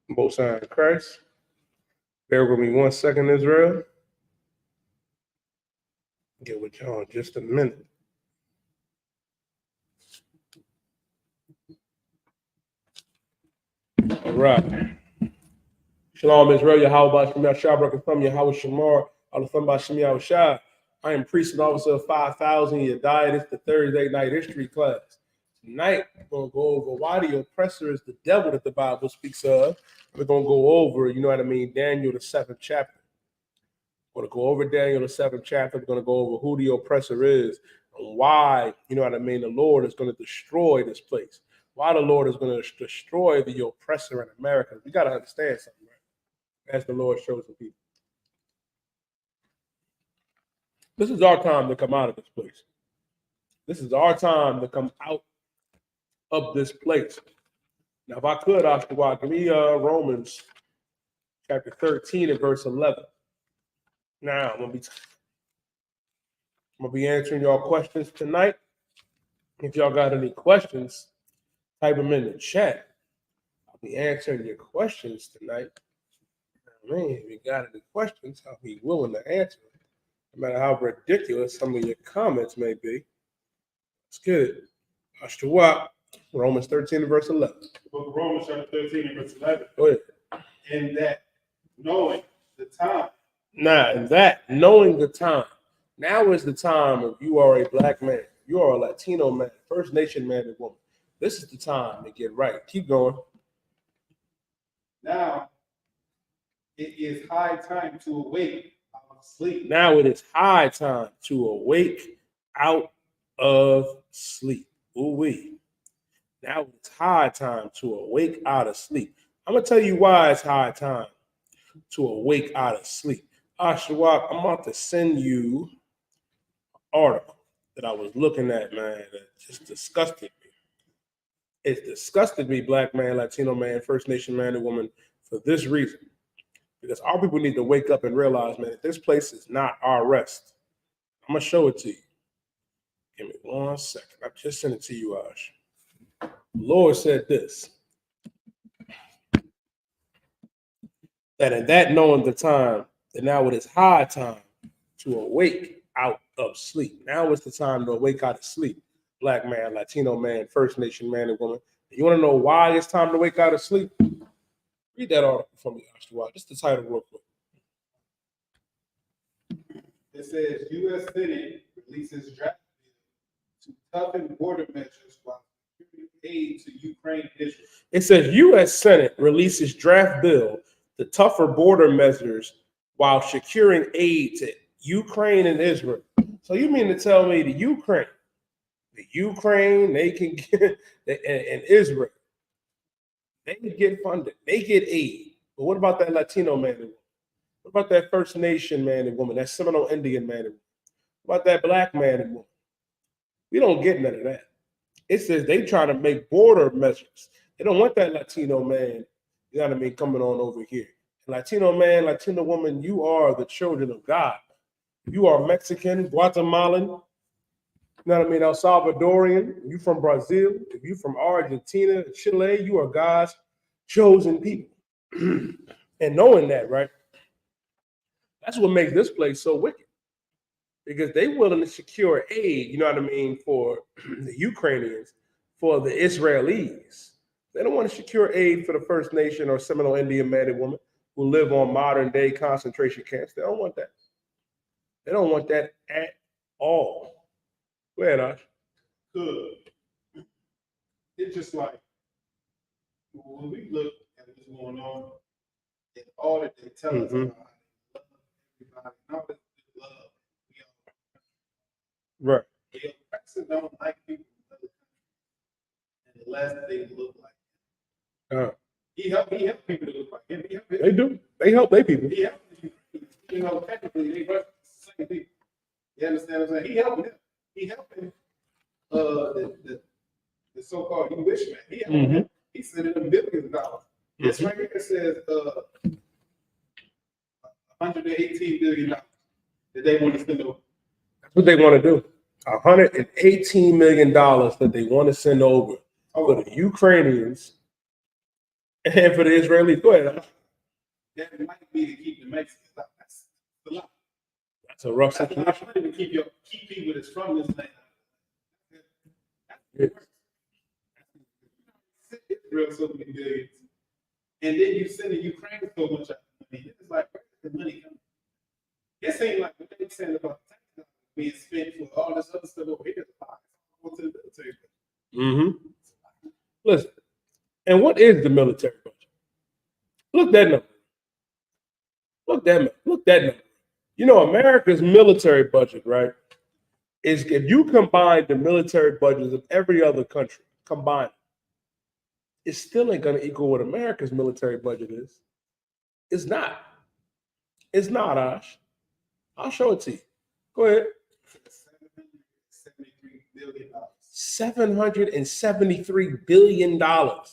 Both sides of Christ. Bear with me 1 second, Israel. Get with y'all in just a minute. All right. Shalom, Israel. Yahweh Shem Yahshua from Yahweh Shamar. Alatham Bashem Yahushua. I am priest and officer of 5,000 Yadai. It's the Thursday night history class. Tonight, we're going to go over why the oppressor is the devil that the Bible speaks of. We're going to go over, Daniel, the 7th chapter. We're going to go over Daniel, the 7th chapter. We're going to go over who the oppressor is and why, the Lord is going to destroy this place. Why the Lord is going to destroy the oppressor in America. We got to understand something, right? As the Lord shows the people. This is our time to come out of this place. This is our time to come out of this place. Now, if I could, Oscar, give me Romans chapter 13 and verse 11. Now, I'm gonna be answering y'all questions tonight. If y'all got any questions, type them in the chat. I'll be answering your questions tonight. If you got any questions, I'll be willing to answer them. No matter how ridiculous some of your comments may be. Let's get it. Ashtawa, Romans 13 and verse 11. Book of Romans chapter 13 and verse 11. Go ahead. And that knowing the time. Now, in that knowing the time. Now is the time if you are a black man, you are a Latino man, First Nation man and woman. This is the time to get right. Keep going. Now it is high time to awake out of sleep. Now it is high time to awake out of sleep. Ooh-wee. Now it's high time to awake out of sleep. I'm going to tell you why it's high time to awake out of sleep. Ashawak, I'm about to send you an article that I was looking at, man, that just disgusted me. It disgusted me, black man, Latino man, First Nation man and woman, for this reason. Because our people need to wake up and realize, man, that this place is not our rest. I'm going to show it to you. Give me 1 second. I just sent it to you, Ash. The Lord said this. That in that knowing the time, that now it is high time to awake out of sleep. Now is the time to awake out of sleep. Black man, Latino man, First Nation man and woman. You want to know why it's time to wake out of sleep? Read that article for me, Ashtawa. Just the title real quick. It says U.S. Senate releases draft bill to toughen border measures while giving aid to Ukraine and Israel. It says U.S. Senate releases draft bill to tougher border measures while securing aid to Ukraine and Israel. So you mean to tell me the Ukraine, they can get, and Israel, they can get funded, they get aid. But what about that Latino man and woman? What about that First Nation man and woman, that Seminole Indian man and woman? What about that black man and woman? We don't get none of that. It says they trying to make border measures. They don't want that Latino man, coming on over here. Latino man, Latino woman, you are the children of God. You are Mexican, Guatemalan, El Salvadorian. You from Brazil, if you from Argentina, Chile, you are God's chosen people. And knowing that, right? That's what makes this place so wicked. Because they willing to secure aid, for the Ukrainians, for the Israelis. They don't want to secure aid for the First Nation or Seminole Indian man and woman who live on modern day concentration camps. They don't want that. They don't want that at all. Go ahead, Ash. Good. It's just like when we look at what's going on and all that they tell us about everybody, not that they love. Right. The oppressor don't like people unless they look like him. He help people to look like him. They do. They help their people. He help people. Technically, they the same people. You understand what I'm saying? He helping him. He helping the so-called Jewish man. He helping him. He sending them billions of dollars. This right here says $118 billion that they want to send over. That's what they want to do. $118 million that they want to send over for the Ukrainians And for the Israelis, go ahead. That might be to keep the Mexicans out. That's a lot. That's a rough That's a situation. lot of money to keep people that's from this land. Yes. Israel so many billions, and then you send the Ukraine so much money. It's like, where's the money coming? This ain't like what they were saying about the tax dollars being spent for all this other stuff over here. Go to the military. Mm-hmm. Listen, and what is the military budget? Look that number. Look that number. You know, America's military budget, right, is if you combine the military budgets of every other country, combined, it still ain't going to equal what America's military budget is. It's not. It's not, Ash. I'll show it to you. Go ahead. $773 billion. That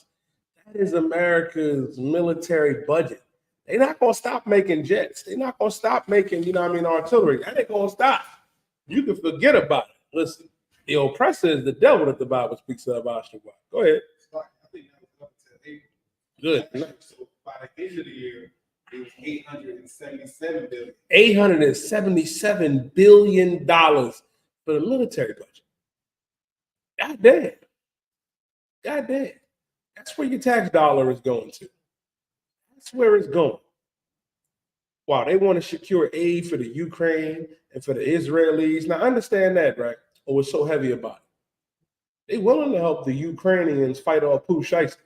is America's military budget. They're not going to stop making jets. They're not going to stop making, artillery. That ain't going to stop. You can forget about it. Listen, the oppressor is the devil that the Bible speaks of. Go ahead. I think that was up to April. Good. So by the end of the year, it was $877 billion. $877 billion for the military budget. God damn. God damn. That's where your tax dollar is going to. That's where it's going. Wow, they want to secure aid for the Ukraine and for the Israelis. Now, understand that, right? Or we're so heavy about it. They're willing to help the Ukrainians fight off Pooh Shiesty.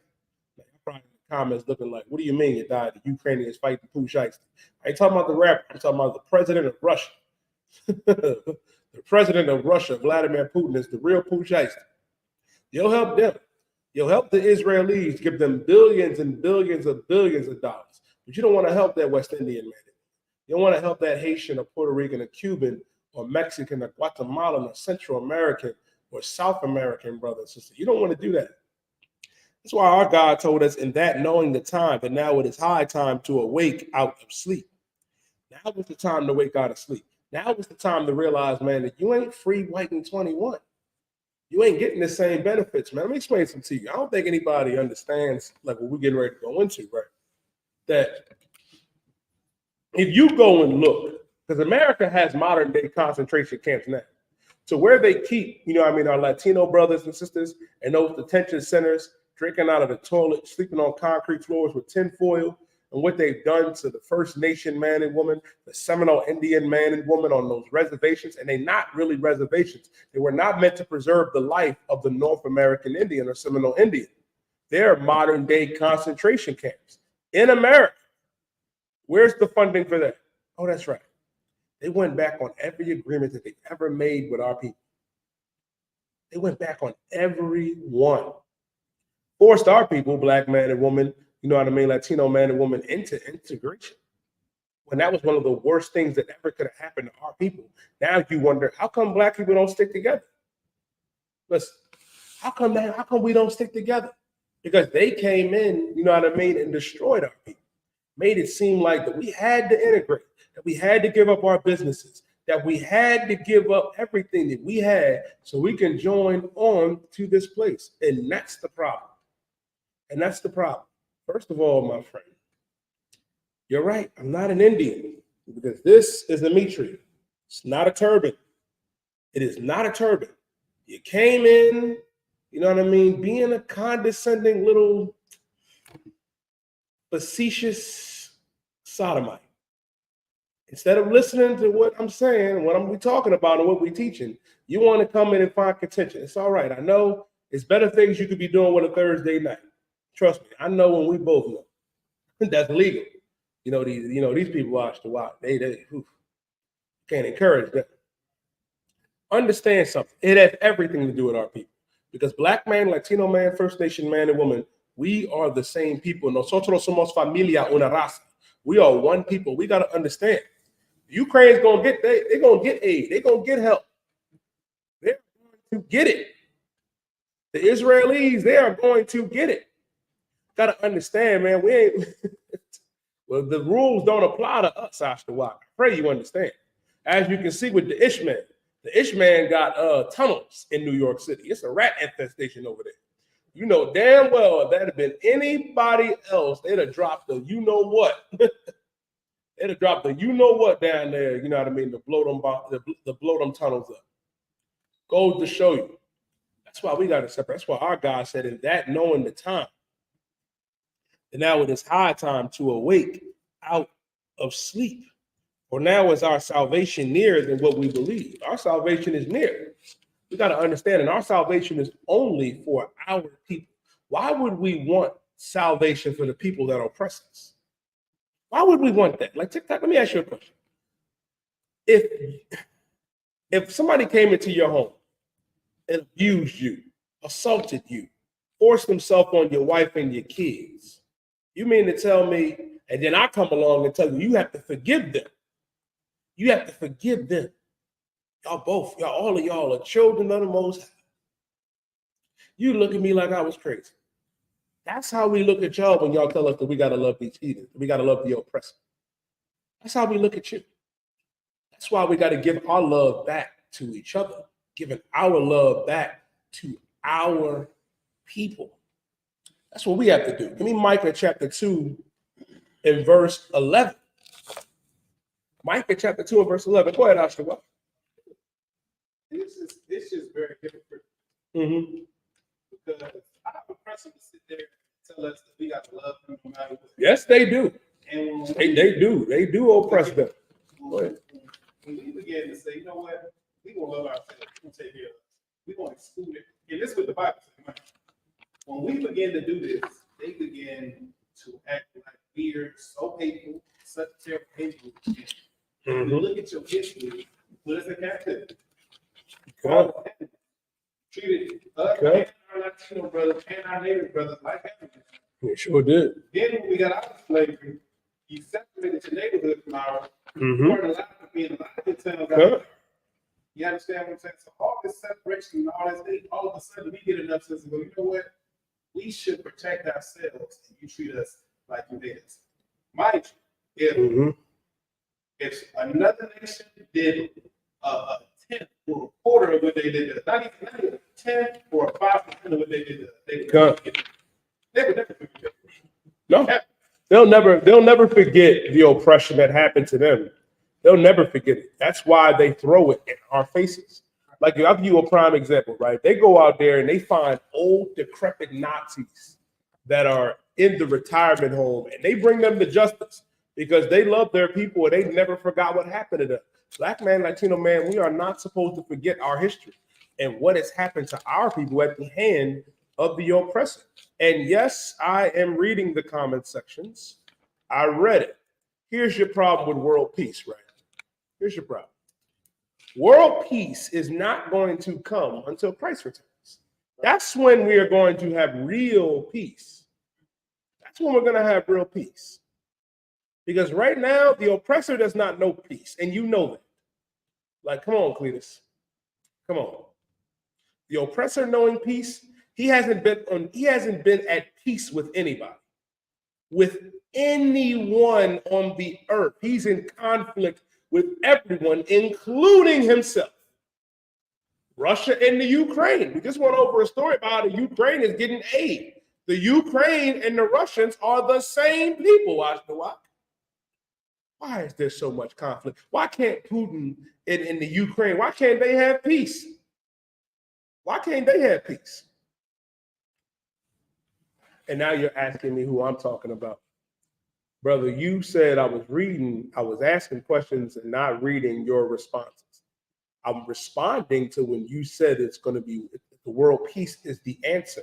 Probably in the comments looking like, what do you mean you died? The Ukrainians fighting Pooh Shiesty. I ain't talking about the rapper. I'm talking about the president of Russia. The president of Russia, Vladimir Putin, is the real Pooh Shiesty. You'll help them. You'll help the Israelis, give them billions and billions of dollars. But you don't want to help that West Indian man. You don't want to help that Haitian or Puerto Rican or Cuban or Mexican or Guatemalan or Central American or South American brother and sister. You don't want to do that. That's why our God told us in that knowing the time, that now it is high time to awake out of sleep. Now is the time to wake out of sleep. Now is the time to realize, man, that you ain't free white in 21. You ain't getting the same benefits, man. Let me explain something to you. I don't think anybody understands like what we're getting ready to go into, right? That if you go and look, because America has modern day concentration camps now. So where they keep, our Latino brothers and sisters and those detention centers, drinking out of the toilet, sleeping on concrete floors with tinfoil, and what they've done to the First Nation man and woman, the Seminole Indian man and woman on those reservations, and they're not really reservations. They were not meant to preserve the life of the North American Indian or Seminole Indian. They're modern day concentration camps in America. Where's the funding for that? Oh, that's right. They went back on every agreement that they ever made with our people. They went back on every one. Forced our people, black man and woman, Latino man and woman, into integration. When that was one of the worst things that ever could have happened to our people. Now you wonder, how come black people don't stick together? Listen, how come we don't stick together? Because they came in, and destroyed our people. Made it seem like that we had to integrate, that we had to give up our businesses, that we had to give up everything that we had so we can join on to this place. And that's the problem. And that's the problem. First of all, my friend, you're right. I'm not an Indian because this is a meat tree. It's not a turban. It is not a turban. You came in, being a condescending little facetious sodomite. Instead of listening to what I'm saying, what I'm talking about, and what we're teaching, you want to come in and find contention. It's all right. I know it's better things you could be doing with a Thursday night. Trust me, I know when we both know that's legal. These people watch the watch. They can't encourage them. Understand something. It has everything to do with our people. Because black man, Latino man, First Nation man and woman, we are the same people. Nosotros somos familia, una raza. We are one people. We got to understand. Ukraine's gonna get they're gonna get aid. They're gonna get help. They're going to get it. The Israelis, they are going to get it. Got to understand, man. We ain't. Well, the rules don't apply to us, Ashtawa. I pray you understand. As you can see with the I.S.U.P.K, the I.S.U.P.K got tunnels in New York City. It's a rat infestation over there. You know damn well if that had been anybody else, they'd have dropped the you know what. They'd have dropped the you know what down there, you know what I mean, to blow them tunnels up. Goes to show you. That's why we got to separate. That's why our God said, in that knowing the time, and now it is high time to awake out of sleep. For now is our salvation nearer than what we believe. Our salvation is near. We got to understand, and our salvation is only for our people. Why would we want salvation for the people that oppress us? Why would we want that? Like TikTok, let me ask you a question. If somebody came into your home and abused you, assaulted you, forced themselves on your wife and your kids, you mean to tell me, and then I come along and tell you, you have to forgive them. You have to forgive them. All of y'all are children of the Most High. You look at me like I was crazy. That's how we look at y'all when y'all tell us that we got to love these heathens. We got to love the oppressor. That's how we look at you. That's why we got to give our love back to each other, giving our love back to our people. That's what we have to do. Give me Micah chapter 2 and verse 11. Micah chapter 2 and verse 11. Go ahead, Oscar. This is very different. Because I have a person to sit there and tell us that we got to love them no matter what. Yes, they do. And they do. They do oppress them. When we begin to say, you know what, we gonna love ourselves, we gonna take care of us, we gonna exclude it. And this is what the Bible says. When we begin to do this, they begin to act like we're so hateful, such terrible hateful. When you look at your history, put us in captivity. Treated us and our Latino brothers and our native brothers like enemies. It sure did. Then when we got out of slavery, you separated your neighborhood from ours. You weren't allowed to be in a lot of good towns out. You understand what I'm saying? So all this separation and all this thing, all of a sudden we get enough sense to go, you know what? We should protect ourselves and you treat us like you did us. Mind you, if another nation did a tenth or a quarter of what they did, not even a tenth or a 5% of what they did, they would never forget. No, they'll never forget the oppression that happened to them. They'll never forget it. That's why they throw it in our faces. Like, I'll give you a prime example, right? They go out there and they find old, decrepit Nazis that are in the retirement home, and they bring them to justice because they love their people and they never forgot what happened to them. Black man, Latino man, we are not supposed to forget our history and what has happened to our people at the hand of the oppressor. And yes, I am reading the comment sections. I read it. Here's your problem with world peace, right? Here's your problem. World peace is not going to come until Christ returns. That's when we are going to have real peace. That's when we're going to have real peace. Because right now, the oppressor does not know peace, and you know that. Like, come on, Cletus. Come on. The oppressor knowing peace, he hasn't been at peace with anybody. With anyone on the earth. He's in conflict with everyone, including himself. Russia and the Ukraine. We just went over a story about how the Ukraine is getting aid. The Ukraine and the Russians are the same people. Why is there so much conflict? Why can't Putin in the Ukraine, why can't they have peace? Why can't they have peace? And now you're asking me who I'm talking about. Brother, you said I was asking questions and not reading your responses. I'm responding to when you said it's going to be the world peace is the answer.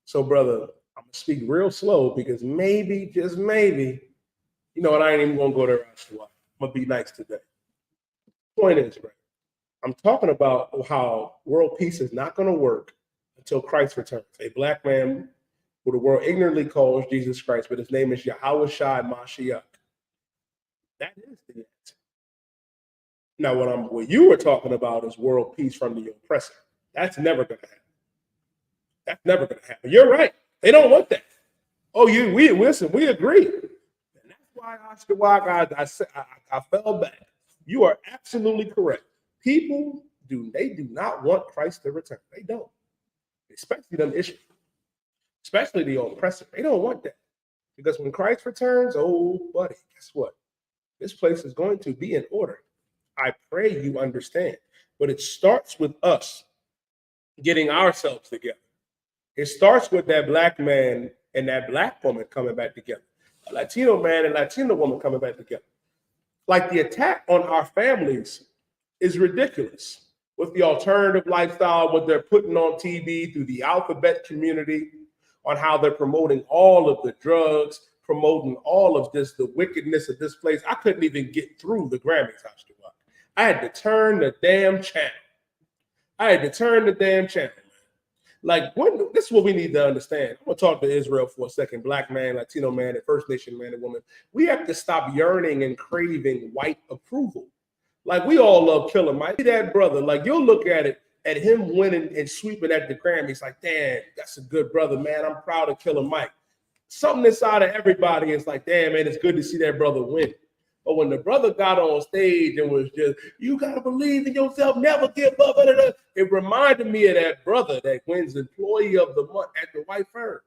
So, brother, I'm going to speak real slow because maybe, just maybe, you know what, I ain't even going to go there. I'm going to be nice today. Point is, right, I'm talking about how world peace is not going to work until Christ returns. A black man who the world ignorantly calls Jesus Christ, but his name is Yahawashi Mashiach. That is the answer. Now, what you were talking about is world peace from the oppressor. That's never going to happen. That's never going to happen. You're right. They don't want that. Oh, we agree. And that's why I fell back. You are absolutely correct. People do not want Christ to return. They don't. especially them issues, especially the oppressor. They don't want that. Because when Christ returns, oh, buddy, guess what? This place is going to be in order. I pray you understand. But it starts with us getting ourselves together. It starts with that black man and that black woman coming back together, a Latino man and Latino woman coming back together. Like the attack on our families is ridiculous with the alternative lifestyle, what they're putting on TV through the alphabet community, on how they're promoting all of the drugs, promoting all of this, the wickedness of this place. I couldn't even get through the Grammys. I had to turn the damn channel. Like, this is what we need to understand. I'm gonna talk to Israel for a second. Black man, Latino man, and First Nation man and woman. We have to stop yearning and craving white approval. Like, we all love Killer Mike. That brother, like, you'll look at him winning and sweeping at the Grammys. Like, damn, that's a good brother, man. I'm proud of Killer Mike. Something inside of everybody is like, damn, man, it's good to see that brother win. But when the brother got on stage and was just, you got to believe in yourself, never give up. It reminded me of that brother that wins Employee of the Month at the White Firm.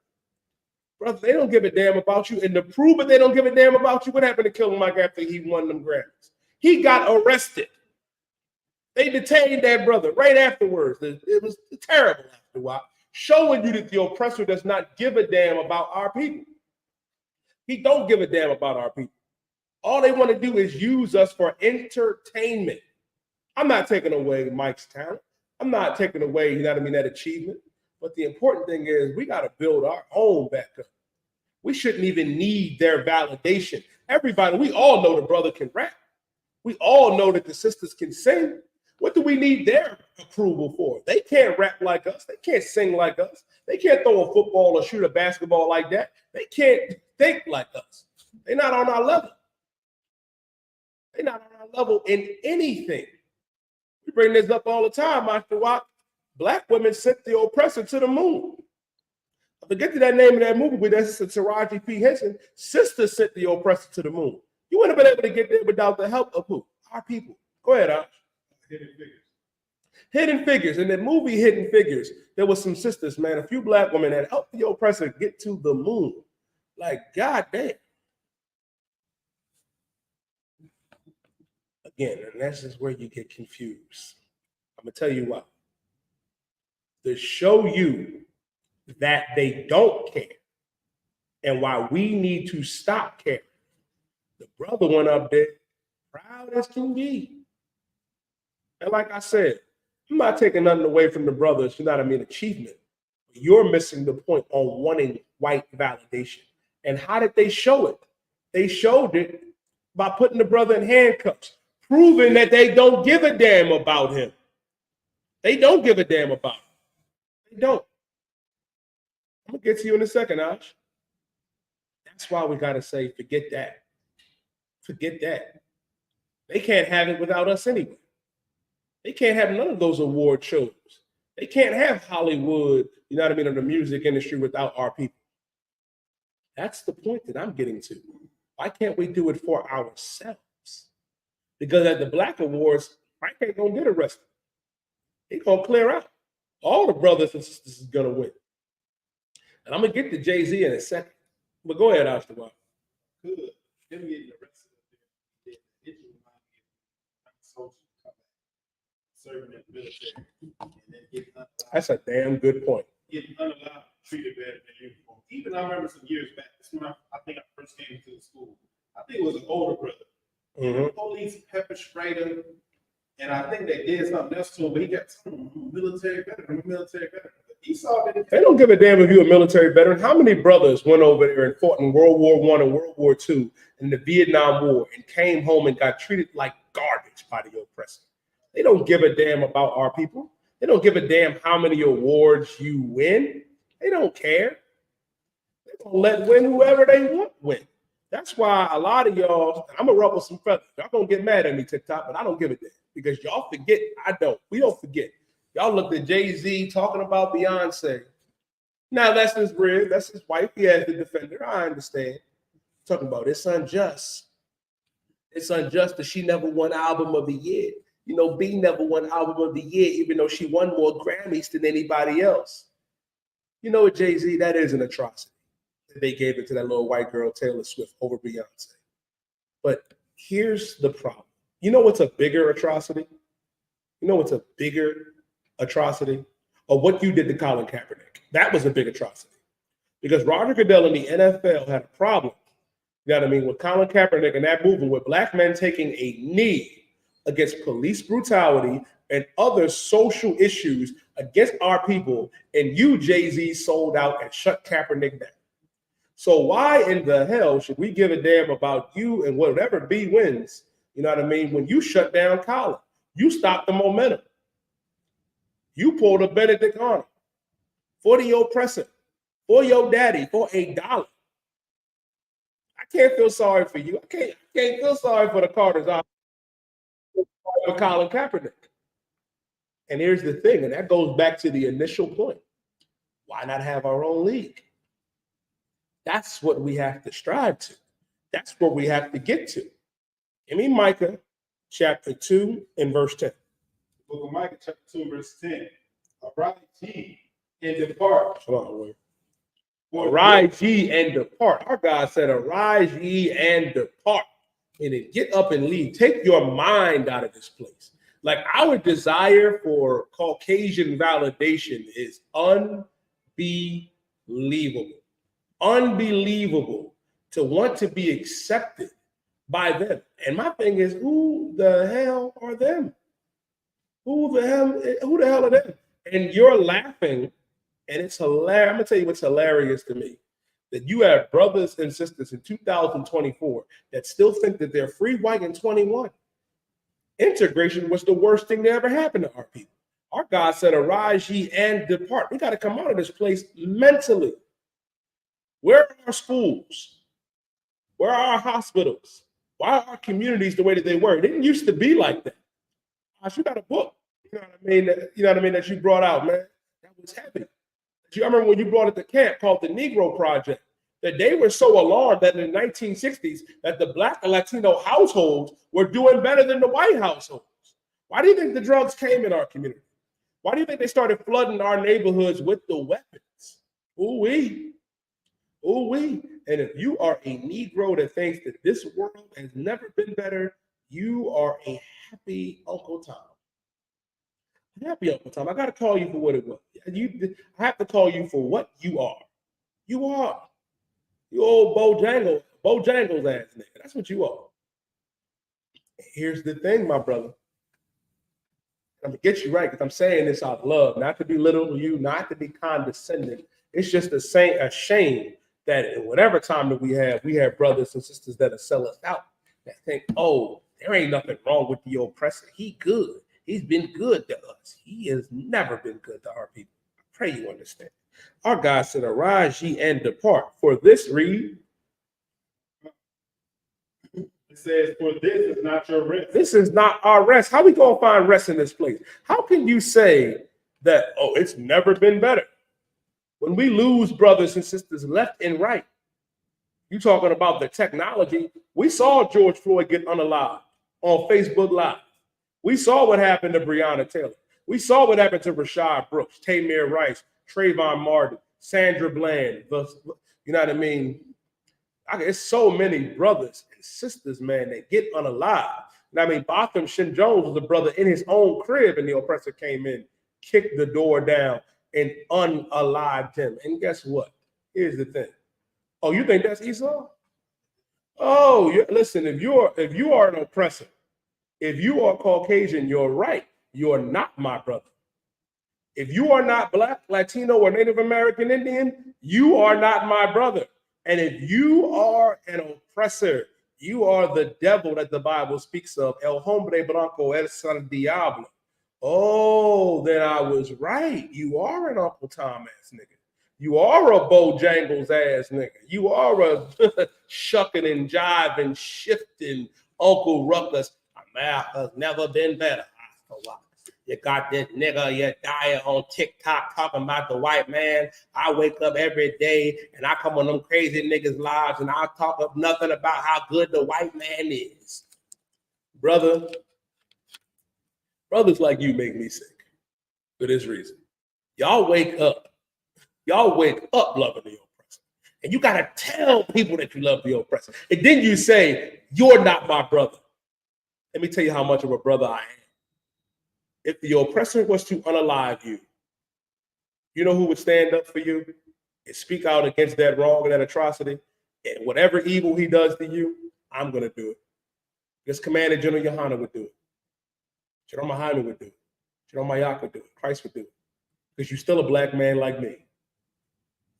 Brother, they don't give a damn about you. And to prove it, they don't give a damn about you. What happened to Killer Mike after he won them Grammys? He got arrested. They detained that brother right afterwards. It was terrible after a while, showing you that the oppressor does not give a damn about our people. He don't give a damn about our people. All they want to do is use us for entertainment. I'm not taking away Mike's talent. I'm not taking away, that achievement. But the important thing is we got to build our own back up. We shouldn't even need their validation. Everybody, we all know the brother can rap. We all know that the sisters can sing. What do we need their approval for? They can't rap like us. They can't sing like us. They can't throw a football or shoot a basketball like that. They can't think like us. They're not on our level. They're not on our level in anything. We bring this up all the time, Master Watt. Black women sent the oppressor to the moon. I forget that name of that movie, but that's Taraji P. Henson. Sister sent the oppressor to the moon. You wouldn't have been able to get there without the help of who? Our people. Go ahead, Ash. Hidden Figures. In the movie Hidden Figures, there was some sisters, man, a few black women that helped the oppressor get to the moon. Like, goddamn. Again, and that's just where you get confused. I'm going to tell you why. To show you that they don't care and why we need to stop caring. The brother went up there, proud as can be. And like I said, I'm not taking nothing away from the brothers, achievement. You're missing the point on wanting white validation. And how did they show it? They showed it by putting the brother in handcuffs, proving that they don't give a damn about him. They don't give a damn about him. They don't. I'm going to get to you in a second, Ash. That's why we got to say, forget that. Forget that. They can't have it without us anyway. They can't have none of those award shows. They can't have Hollywood, or the music industry without our people. That's the point that I'm getting to. Why can't we do it for ourselves? Because at the Black Awards, Frank ain't going to get arrested. He's going to clear out. All the brothers and sisters is going to win. And I'm going to get to Jay-Z in a second. But go ahead, Austin. Good. Him getting arrested. Serving in the military. And then getting that's a damn good point. Getting unallowed, treated better than uniform. Even I remember some years back, this is when I think I first came into the school. I think it was an older brother. Mm-hmm. The police pepper sprayed him, and I think they did something else to him, but he got military veteran. He saw that they don't give a damn if you're a military veteran. How many brothers went over there and fought in World War I and World War II and the Vietnam War and came home and got treated like garbage by the oppressor? They don't give a damn about our people. They don't give a damn how many awards you win. They don't care. They're going to let win whoever they want win. That's why a lot of y'all, I'm going to ruffle some feathers. Y'all going to get mad at me, TikTok, but I don't give a damn because y'all forget. I don't. We don't forget. Y'all looked at Jay-Z talking about Beyonce. Now, that's his bread. That's his wife. He has to defend her. I understand. Talking about it's unjust. It's unjust that she never won Album of the Year. B never won Album of the Year, even though she won more Grammys than anybody else. You know what, Jay-Z, that is an atrocity that they gave it to that little white girl, Taylor Swift, over Beyonce. But here's the problem. You know what's a bigger atrocity? You know what's a bigger atrocity? Or what you did to Colin Kaepernick. That was a big atrocity. Because Roger Goodell and the NFL had a problem, you know what I mean, with Colin Kaepernick and that movement with black men taking a knee against police brutality and other social issues against our people, and you, Jay-Z, sold out and shut Kaepernick down. So why in the hell should we give a damn about you and whatever B wins, you know what I mean, when you shut down Colin? You stopped the momentum. You pulled a Benedict Arnold for the oppressor, for your daddy, for $1. I can't feel sorry for you. I can't feel sorry for the Carters. For Colin Kaepernick. And here's the thing, and that goes back to the initial point. Why not have our own league? That's what we have to strive to. That's what we have to get to. Give me Micah chapter 2 and verse 10. The book of Micah chapter 2 verse 10. Arise ye and depart. Arise ye and depart. Our God said, arise ye and depart. And then get up and leave. Take your mind out of this place. Like, our desire for Caucasian validation is unbelievable. Unbelievable to want to be accepted by them. And my thing is, who the hell are them? Who the hell are them? And you're laughing, and it's hilarious. I'm gonna tell you what's hilarious to me. That you have brothers and sisters in 2024 that still think that they're free, white, and 21. Integration was the worst thing that ever happened to our people. Our God said, arise ye and depart. We got to come out of this place mentally. Where are our schools? Where are our hospitals? Why are our communities the way that they were? It didn't used to be like that. Gosh, you got a book, you know what I mean? That you brought out, man. That was heavy. I remember when you brought it to camp called the Negro Project, that they were so alarmed that in the 1960s that the Black and Latino households were doing better than the white households. Why do you think the drugs came in our community? Why do you think they started flooding our neighborhoods with the weapons? Ooh-wee. Ooh-wee. And if you are a Negro that thinks that this world has never been better, you are a happy Uncle Tom. Happy Uncle Tom. I got to call you for what it was. I have to call you for what you are. You are. You old Bojangles ass nigga. That's what you are. Here's the thing, my brother. I'm going to get you right because I'm saying this out of love, not to belittle you, not to be condescending. It's just a shame that in whatever time that we have brothers and sisters that sell us out that think, oh, there ain't nothing wrong with the oppressor. He good. He's been good to us. He has never been good to our people. I pray you understand. Our God said, arise ye and depart. For this read. It says, for this is not your rest. This is not our rest. How we going to find rest in this place? How can you say that, oh, it's never been better? When we lose brothers and sisters left and right, you talking about the technology. We saw George Floyd get unalived on Facebook Live. We saw what happened to Breonna Taylor. We saw what happened to Rashad Brooks, Tamir Rice, Trayvon Martin, Sandra Bland. You know what I mean? It's so many brothers and sisters, man, that get unalived. And I mean, Botham Shin Jones was a brother in his own crib, and the oppressor came in, kicked the door down, and unalived him. And guess what? Here's the thing. Oh, you think that's Esau? Oh, listen, if you are an oppressor, if you are Caucasian, you're right. You're not my brother. If you are not Black, Latino, or Native American Indian, you are not my brother. And if you are an oppressor, you are the devil that the Bible speaks of, El Hombre Blanco, El San Diablo. Oh, then I was right. You are an Uncle Tom ass nigga. You are a Bojangles ass nigga. You are a shucking and jiving, shifting Uncle Ruckus. America's never been better. You got this nigga, you die on TikTok talking about the white man. I wake up every day and I come on them crazy niggas' lives and I talk up nothing about how good the white man is. Brothers like you make me sick for this reason. Y'all wake up Y'all wake up loving the oppressor. And you got to tell people that you love the oppressor. And then you say, you're not my brother. Let me tell you how much of a brother I am. If the oppressor was to unalive you, you know who would stand up for you and speak out against that wrong and that atrocity? And whatever evil he does to you, I'm going to do it. This Commander General Yohanna would do it. GEN.YAHANNA would do it. GEN.YAHNA would do it. Christ would do it. Because you're still a black man like me.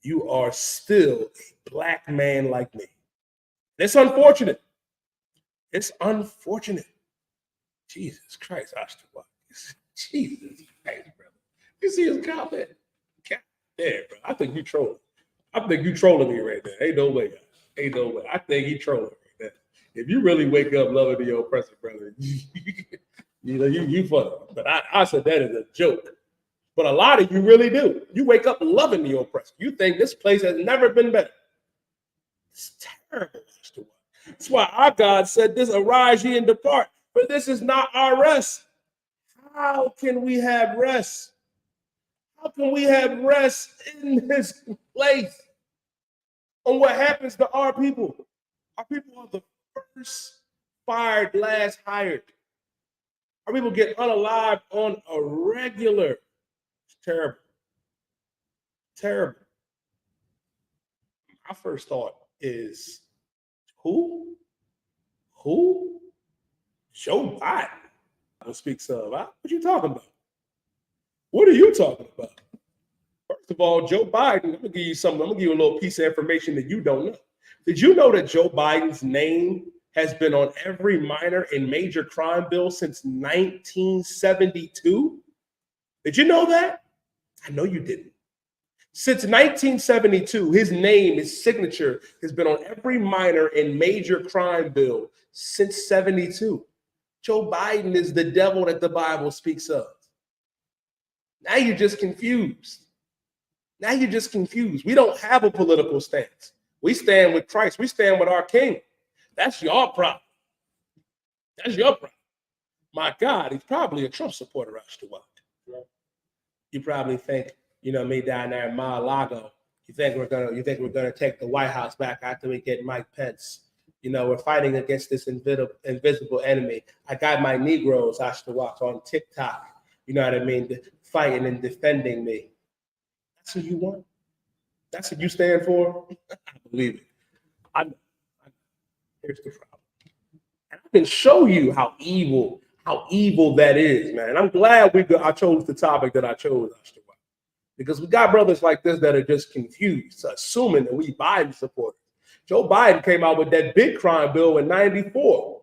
You are still a black man like me. It's unfortunate. It's unfortunate. Jesus Christ, Ashtabak. Jesus Christ, brother. You see his comment? God damn, bro. I think you trolling. I think you trolling me right there. Ain't no way, guys. Ain't no way. I think he trolling right there. If you really wake up loving the oppressor, brother, you funny. But I said that as a joke. But a lot of you really do. You wake up loving the oppressor. You think this place has never been better. It's terrible. That's why our God said this, arise ye and depart, for this is not our rest. How can we have rest? How can we have rest in this place? On what happens to our people? Our people are the first fired, last hired. Our people get unalived on a regular. It's terrible. Terrible. My first thought is, who? Joe Biden speaks of. What you talking about? What are you talking about? First of all, Joe Biden, I'm gonna give you something. I'm gonna give you a little piece of information that you don't know. Did you know that Joe Biden's name has been on every minor and major crime bill since 1972? Did you know that? I know you didn't. Since 1972, his name, his signature has been on every minor and major crime bill since 72. Joe Biden is the devil that the Bible speaks of. Now you're just confused. Now you're just confused. We don't have a political stance. We stand with Christ. We stand with our King. That's your problem. That's your problem. My God, he's probably a Trump supporter, Ashtabak. You probably think, me down there in Mar-a-Lago, you think we're gonna take the White House back after we get Mike Pence. We're fighting against this invisible enemy. I got my Negroes, Ashtabak, on TikTok. You know what I mean? Fighting and defending me. That's what you want. That's what you stand for. I believe it. I know. Here's the problem. And I can show you how evil that is, man. And I'm glad I chose the topic that I chose, Ashtabak, because we got brothers like this that are just confused, assuming that we Biden supporters. Joe Biden came out with that big crime bill in '94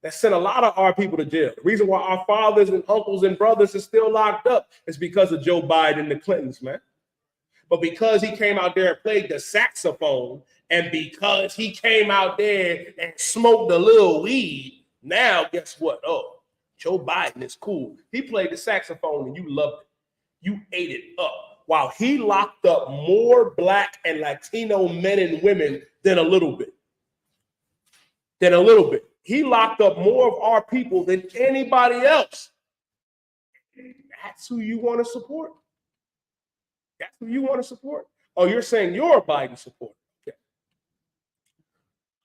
that sent a lot of our people to jail. The reason why our fathers and uncles and brothers are still locked up is because of Joe Biden and the Clintons, man. But because he came out there and played the saxophone, and because he came out there and smoked a little weed, now guess what? Oh, Joe Biden is cool. He played the saxophone and you loved it. You ate it up. While he locked up more Black and Latino men and women than a little bit. He locked up more of our people than anybody else. That's who you want to support? That's who you want to support? Oh, you're saying you're a Biden supporter. Okay.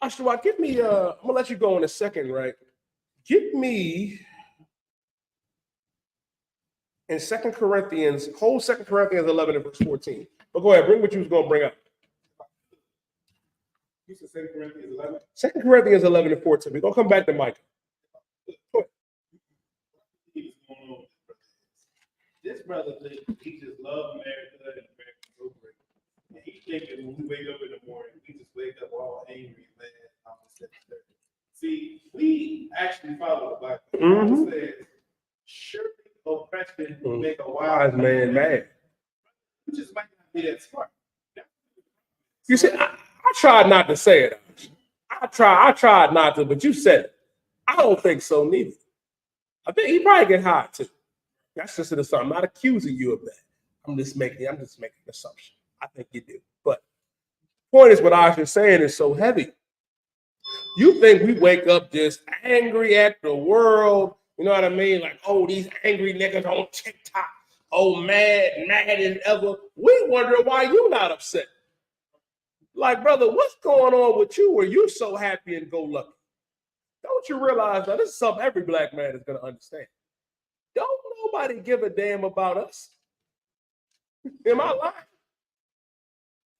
Ashtabak, give me, I'm going to let you go in a second, right? Give me in 2 Corinthians 11 and verse 14. But go ahead, bring what you was going to bring up. You said 2 Corinthians 11? 2 Corinthians 11 and 14. We're going to come back to Micah. This brother thinks he just loves America and America's so great. And he thinking when we wake up in the morning, we just wake up all angry, mad, opposite. See, we actually follow the Bible. The Bible says, surely oppression will make a wise man mad. You just might not be that smart. You see, I tried not to say it. I tried not to, but you said it. I don't think so neither. I think he probably get high too. That's just an assumption. I'm not accusing you of that. I'm just making an assumption. I think you do. But the point is, what I was just saying is so heavy. You think we wake up just angry at the world? You know what I mean? Like, oh, these angry niggas on TikTok. Oh, mad as ever. We wonder why you not upset. Like, brother, what's going on with you where you so happy and go lucky? Don't you realize that this is something every black man is going to understand? Don't nobody give a damn about us. Am I lying?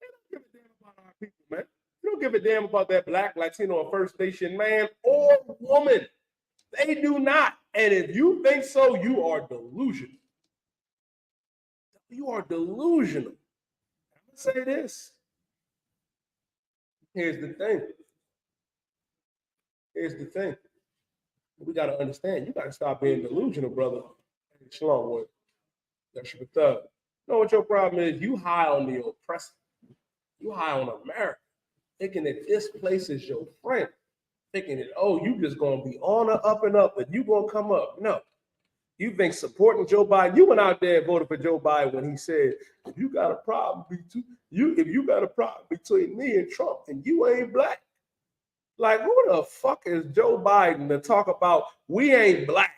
They don't give a damn about our people, man. They don't give a damn about that black, Latino, or First Nation man or woman. They do not. And if you think so, you are delusional. You are delusional. I'm going to say this. Here's the thing. Here's the thing. We got to understand. You got to stop being delusional, brother. Shalom, word. That's your thug. You know what your problem is? You high on the oppressor. You high on America. Thinking that this place is your friend. Thinking that, oh, you just going to be on or up and up, and you going to come up. No. You think supporting Joe Biden, you went out there and voted for Joe Biden when he said, if you got a problem between me and Trump and you ain't black. Like, who the fuck is Joe Biden to talk about we ain't black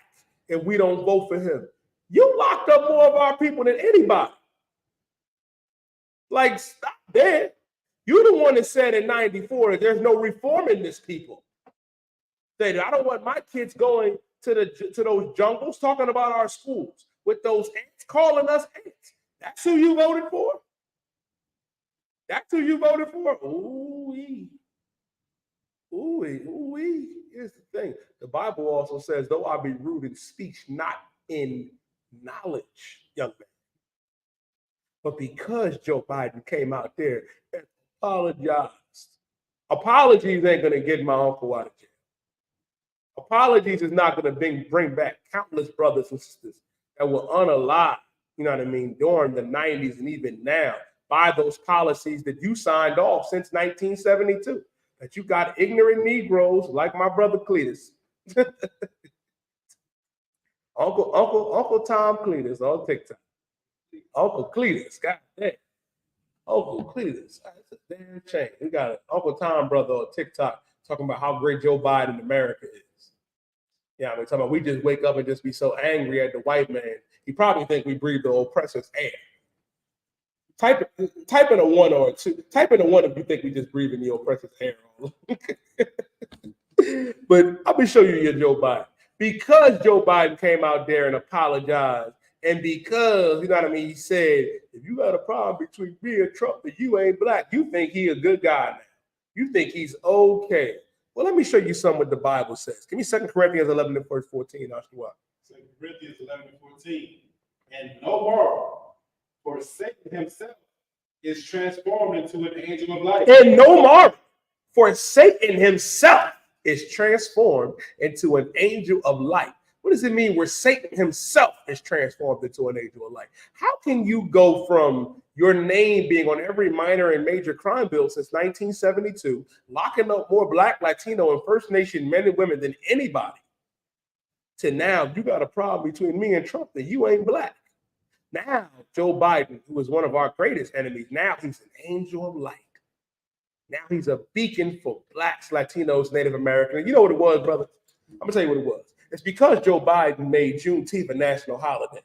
and we don't vote for him? You locked up more of our people than anybody. Like, stop there. You're the one that said in 94 that there's no reform in this people. That I don't want my kids going to those jungles talking about our schools with those ants, calling us ants. That's who you voted for? That's who you voted for? Ooh-wee. Ooh-wee. Ooh-wee. Here's the thing. The Bible also says, though I be rude in speech, not in knowledge, young man. But because Joe Biden came out there and apologized, apologies ain't going to get my uncle out of jail. Apologies is not going to bring back countless brothers and sisters that were unalive, you know what I mean, during the 90s and even now by those policies that you signed off since 1972. That you got ignorant Negroes like my brother Cletus. Uncle Tom Cletus on TikTok. Uncle Cletus, god damn. Uncle Cletus. That's a damn shame. We got an Uncle Tom brother on TikTok talking about how great Joe Biden in America is. Yeah, we're talking about we just wake up and just be so angry at the white man. He probably think we breathe the oppressor's air. Type in a 1 or a 2. Type in a 1 if you think we just breathe in the oppressor's air. But I'm gonna show you your Joe Biden. Because Joe Biden came out there and apologized, and because, you know what I mean, he said, if you got a problem between me and Trump and you ain't black, you think he a good guy now. You think he's okay. Well, let me show you something what the Bible says. Give me 2 Corinthians 11 and verse 14. 2 Corinthians 11 and 14. And no more, for Satan himself is transformed into an angel of light. And no more, for Satan himself is transformed into an angel of light. What does it mean where Satan himself is transformed into an angel of light? How can you go from your name being on every minor and major crime bill since 1972, locking up more Black, Latino, and First Nation men and women than anybody, to now you got a problem between me and Trump that you ain't black? Now, Joe Biden, who is one of our greatest enemies, now he's an angel of light. Now he's a beacon for Blacks, Latinos, Native Americans. You know what it was, brother? I'm going to tell you what it was. It's because Joe Biden made Juneteenth a national holiday.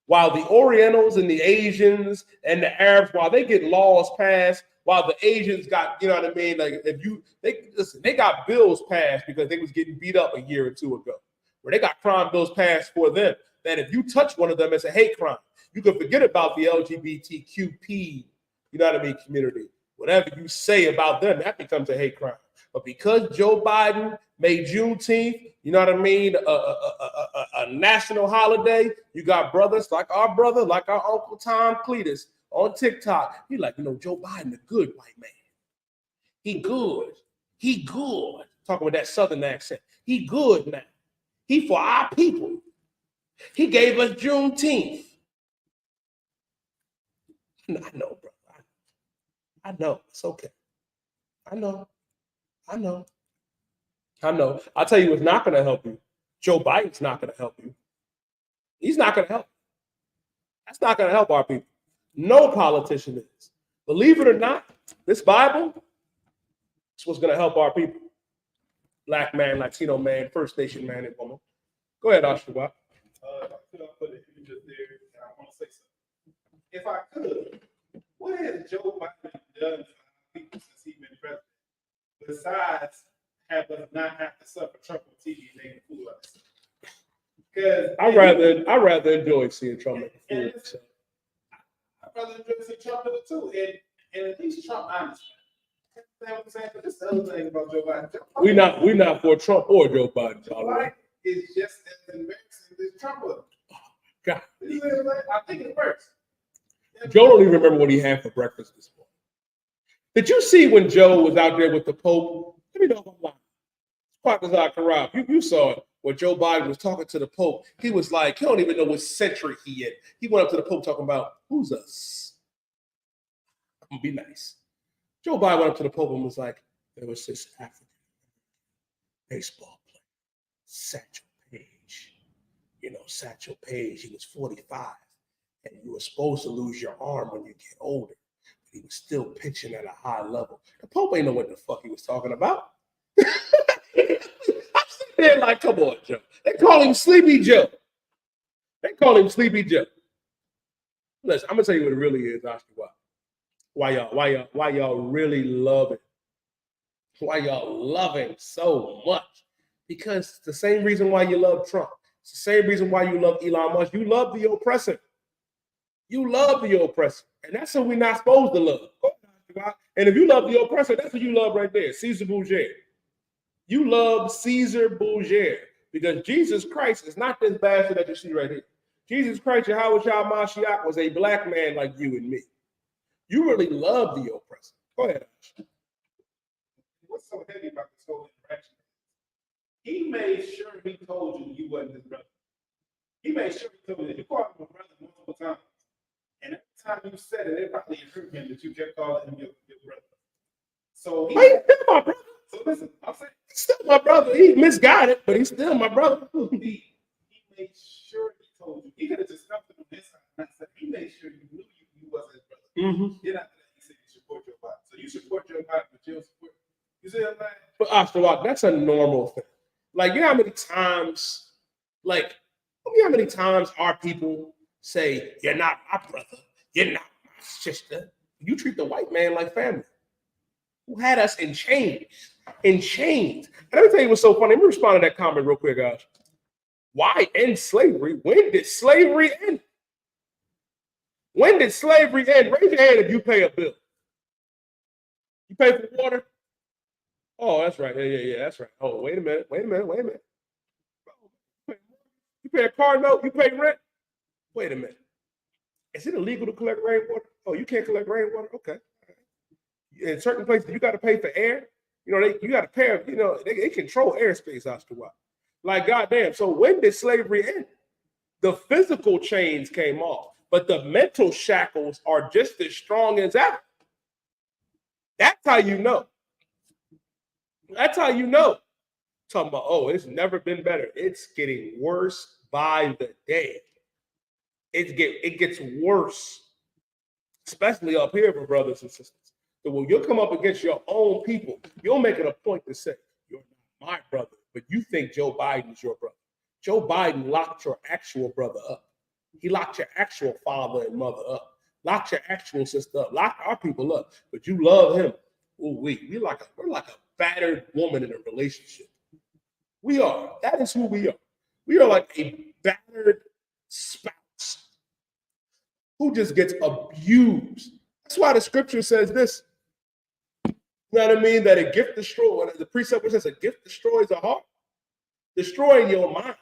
While the Orientals and the Asians and the Arabs, while they get laws passed, while the Asians got, you know what I mean? Like they got bills passed because they was getting beat up a year or two ago, where they got crime bills passed for them. That if you touch one of them, it's a hate crime. You can forget about the LGBTQP, you know what I mean, community. Whatever you say about them, that becomes a hate crime. But because Joe Biden made Juneteenth, you know what I mean, a national holiday, you got brothers like our brother, like our Uncle Tom Cletus on TikTok. He like, you know, Joe Biden, a good white man. He good. He good. Talking with that Southern accent. He good now. He for our people. He gave us Juneteenth. I know, bro. I know. It's okay. I know. I'll tell you what's not going to help you. Joe Biden's not going to help you. He's not going to help. That's not going to help our people. No politician is. Believe it or not, this Bible is what's going to help our people. Black man, Latino man, First Nation man and woman. Go ahead, Isupk. Put the images there. if I could, what has Joe Biden done for people since he's been president? Besides have us not have to suffer Trump on TV and they can fool us. Because I rather enjoy seeing Trump make a fool of himself. I'd rather enjoy seeing Trump do it too. And at least Trump honest. You know what I'm saying? But this is the other thing about Joe Biden. We not for Trump or Joe Biden. Joe Biden is just as embarrassing as Trump was. God. I think it's worse. Joe don't even remember what he had for breakfast this morning. Did you see when Joe was out there with the Pope? Let me know if I'm lying. Quackazar Karab, you saw it. When Joe Biden was talking to the Pope, he was like, he don't even know what century he in. He went up to the Pope talking about, who's us? I'm gonna be nice. Joe Biden went up to the Pope and was like, there was this African baseball player, Satchel Paige. You know, Satchel Paige, he was 45, and you were supposed to lose your arm when you get older, but he was still pitching at a high level. The Pope ain't know what the fuck he was talking about. I'm sitting there like, come on, Joe. They call him Sleepy Joe. They call him Sleepy Joe. Listen, I'm gonna tell you what it really is, Oscar. Why y'all really love it? Why y'all love him so much? Because it's the same reason why you love Trump. It's the same reason why you love Elon Musk. You love the oppressor. You love the oppressor. And that's what we're not supposed to love. And if you love the oppressor, that's what you love right there. Caesar Borgia. You love Caesar Borgia. Because Jesus Christ is not this bastard that you see right here. Jesus Christ, Yahweh Shah Mashiach, was a black man like you and me. You really love the oppressor. Go ahead, Ash. What's so heavy about this whole interaction? He made sure he told you wasn't his brother. He made sure he told you that you called him a brother multiple times. And every time you said it, it probably hurt him that you kept calling him your brother. So he's still my brother. So listen, I'm saying he's still my brother. He misguided, but he's still my brother. He made sure he told you. He could have just stopped it on his side. Not said, he made sure you knew you wasn't his brother. Mm-hmm. Then after that, he said you support your body. So you support your body, but you don't support. You see what I'm saying? But Oscar, that's a normal thing. Like, you know how many times, our people say, you're not my brother, you're not my sister. You treat the white man like family. Who had us in chains. In chains. And let me tell you what's so funny. Let me respond to that comment real quick, guys. Why end slavery? When did slavery end? When did slavery end? Raise your hand if you pay a bill. You pay for water? Oh, that's right. Yeah, that's right. Oh, wait a minute. You pay a car note? You pay rent? Wait a minute. Is it illegal to collect rainwater? Oh, you can't collect rainwater? Okay. In certain places, you got to pay for air. You know, you got to pay, they control airspace after a while. Like, goddamn. So when did slavery end? The physical chains came off, but the mental shackles are just as strong as ever. That's how you know. That's how you know. Talking about, oh, it's never been better. It's getting worse by the day. It gets worse, especially up here for brothers and sisters. So when you'll come up against your own people, you'll make it a point to say, you're not my brother, but you think Joe Biden is your brother. Joe Biden locked your actual brother up. He locked your actual father and mother up. Locked your actual sister up. Locked our people up. But you love him. Ooh, we're like a battered woman in a relationship. We are. That is who we are. We are like a battered spouse who just gets abused. That's why the scripture says this. You know what I mean? That a gift destroys. The precept which says a gift destroys a heart, destroying your mind.